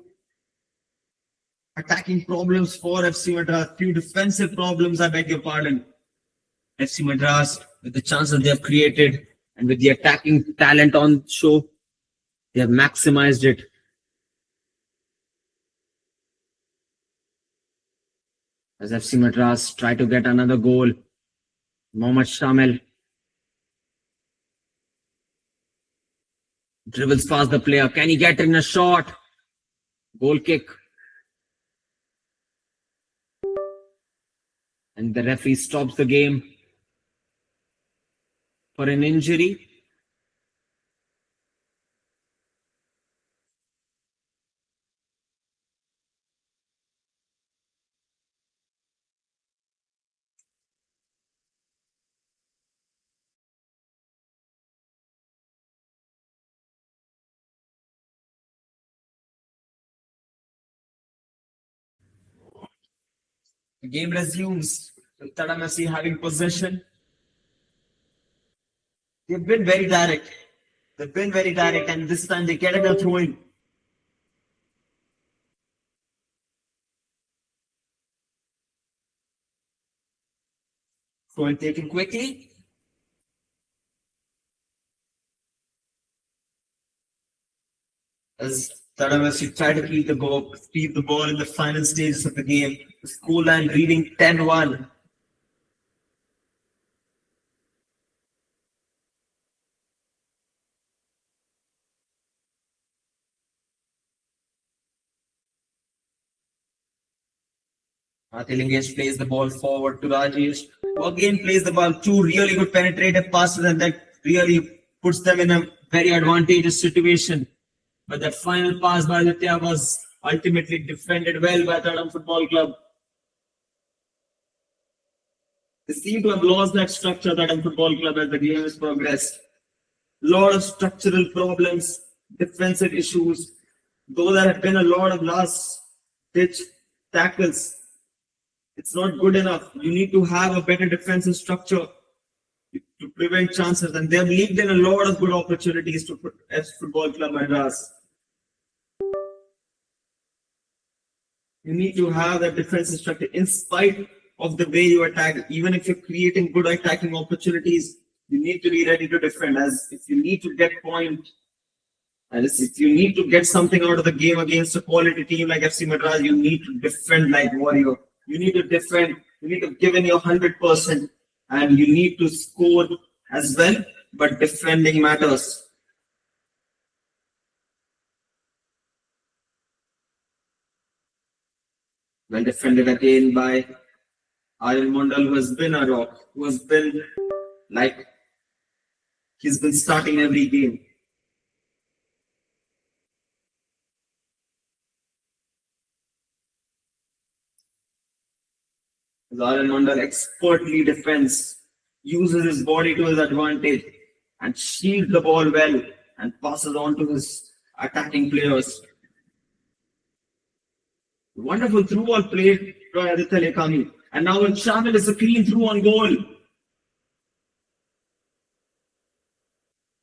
attacking problems for FC Madras, few defensive problems, I beg your pardon. FC Madras, with the chances they have created and with the attacking talent on show, they have maximized it. As FC Madras try to get another goal, Mohammad Shamil dribbles past the player. Can he get in a shot? Goal kick. And the referee stops the game for an injury. The game resumes with Thadam FC having possession. They've been very direct. And this time they get in a throw-in. Throw-in taken quickly. As Thadam FC try to keep the ball in the final stages of the game. The scoreline reading 10-1. Lingesh plays the ball forward to Rajesh, who again plays the ball. Two really good penetrative passes, and that really puts them in a very advantageous situation. But that final pass by Aditya was ultimately defended well by Thadam Football Club. They seem to have lost that structure, Thadam Football Club, as the game has progressed. Lot of structural problems, defensive issues. Though there have been a lot of last-ditch tackles, it's not good enough. You need to have a better defensive structure to prevent chances. And they have leaked in a lot of good opportunities to FC Football Club Madras. You need to have that defensive structure in spite of the way you attack. Even if you're creating good attacking opportunities, you need to be ready to defend. As if you need to get point, and if you need to get something out of the game against a quality team like FC Madras, you need to defend like warrior. You need to defend. You need to give in your 100%, and you need to score as well. But defending matters. Well defended again by Aryan Mondal, who has been a rock, who has been like he's been starting every game. Aryan Mondal expertly defends, uses his body to his advantage, and shields the ball well and passes on to his attacking players. Wonderful through ball play by Aditya Lekami. And now Shamil is a clean through on goal.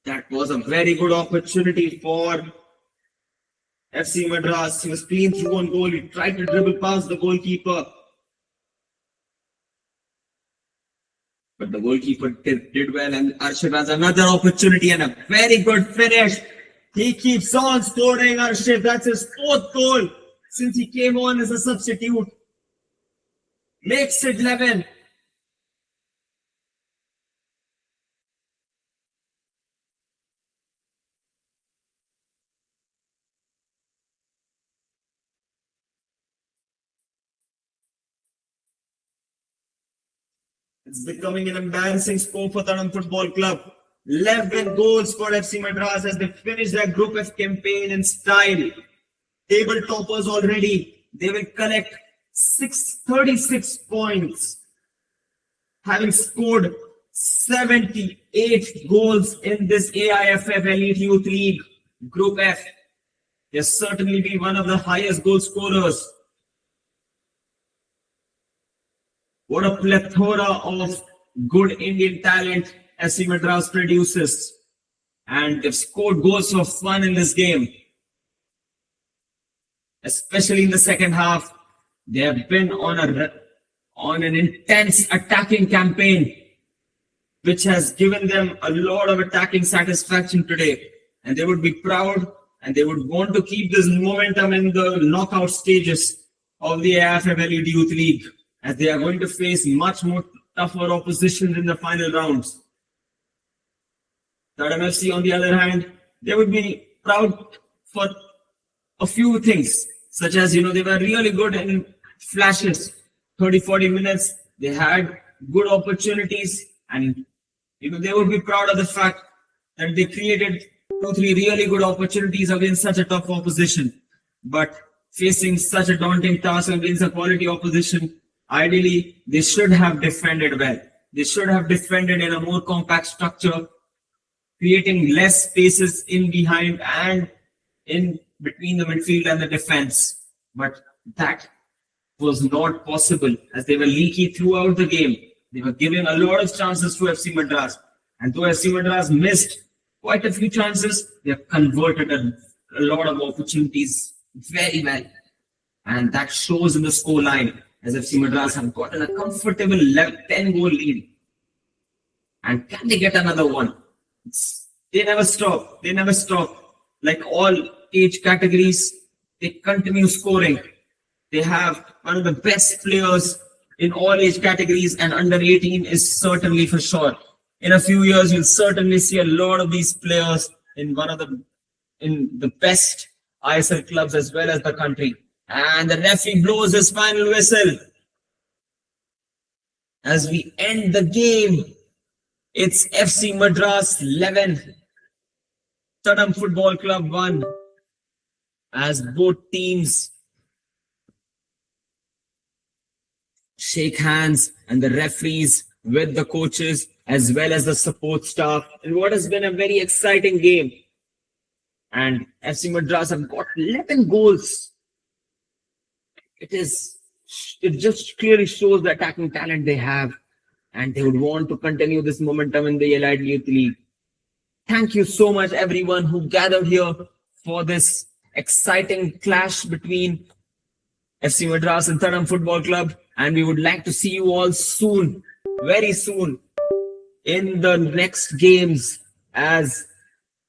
That was a very good opportunity for FC Madras. He was clean through on goal. He tried to dribble past the goalkeeper. But the goalkeeper did well, and Arshad has another opportunity and a very good finish. He keeps on scoring, Arshad. That's his 4th goal since he came on as a substitute. Makes it 11. It's becoming an embarrassing score for Thadam Football Club. 11 goals for FC Madras as they finish their Group F campaign in style. Table toppers already. They will collect 36 points, having scored 78 goals in this AIFF Elite Youth League Group F. They'll certainly be one of the highest goal scorers. What a plethora of good Indian talent FC Madras produces. And they've scored goals for fun in this game. Especially in the second half. They have been on an intense attacking campaign, which has given them a lot of attacking satisfaction today. And they would be proud and they would want to keep this momentum in the knockout stages of the AIFF Elite Youth League, as they are going to face much more tougher opposition in the final rounds. Thadam FC, on the other hand, they would be proud for a few things, such as, they were really good in flashes. 30-40 minutes, they had good opportunities, and they would be proud of the fact that they created 2-3 really good opportunities against such a tough opposition. But facing such a daunting task against a quality opposition, ideally, they should have defended well. They should have defended in a more compact structure, creating less spaces in behind and in between the midfield and the defense. But that was not possible, as they were leaky throughout the game. They were giving a lot of chances to FC Madras. And though FC Madras missed quite a few chances, they have converted a lot of opportunities very well. And that shows in the score line, as FC Madras have gotten a comfortable 10-goal lead. And can they get another one? They never stop. They never stop. Like all age categories, they continue scoring. They have one of the best players in all age categories, and under 18 is certainly for sure. In a few years, you'll certainly see a lot of these players in the best ISL clubs as well as the country. And the referee blows his final whistle. As we end the game, it's FC Madras 11, Thadam Football Club 1, as both teams shake hands and the referees with the coaches as well as the support staff in what has been a very exciting game. And FC Madras have got 11 goals. It just clearly shows the attacking talent they have, and they would want to continue this momentum in the Elite Youth League. Thank you so much, everyone who gathered here for this exciting clash between FC Madras and Thadam Football Club, and we would like to see you all soon, very soon, in the next games, as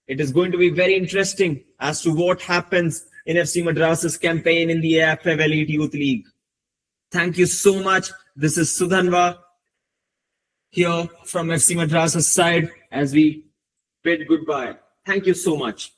it is going to be very interesting as to what happens in FC Madras's campaign in the AIFF Elite Youth League. Thank you so much. This is Sudhanva here from FC Madras's side as we bid goodbye. Thank you so much.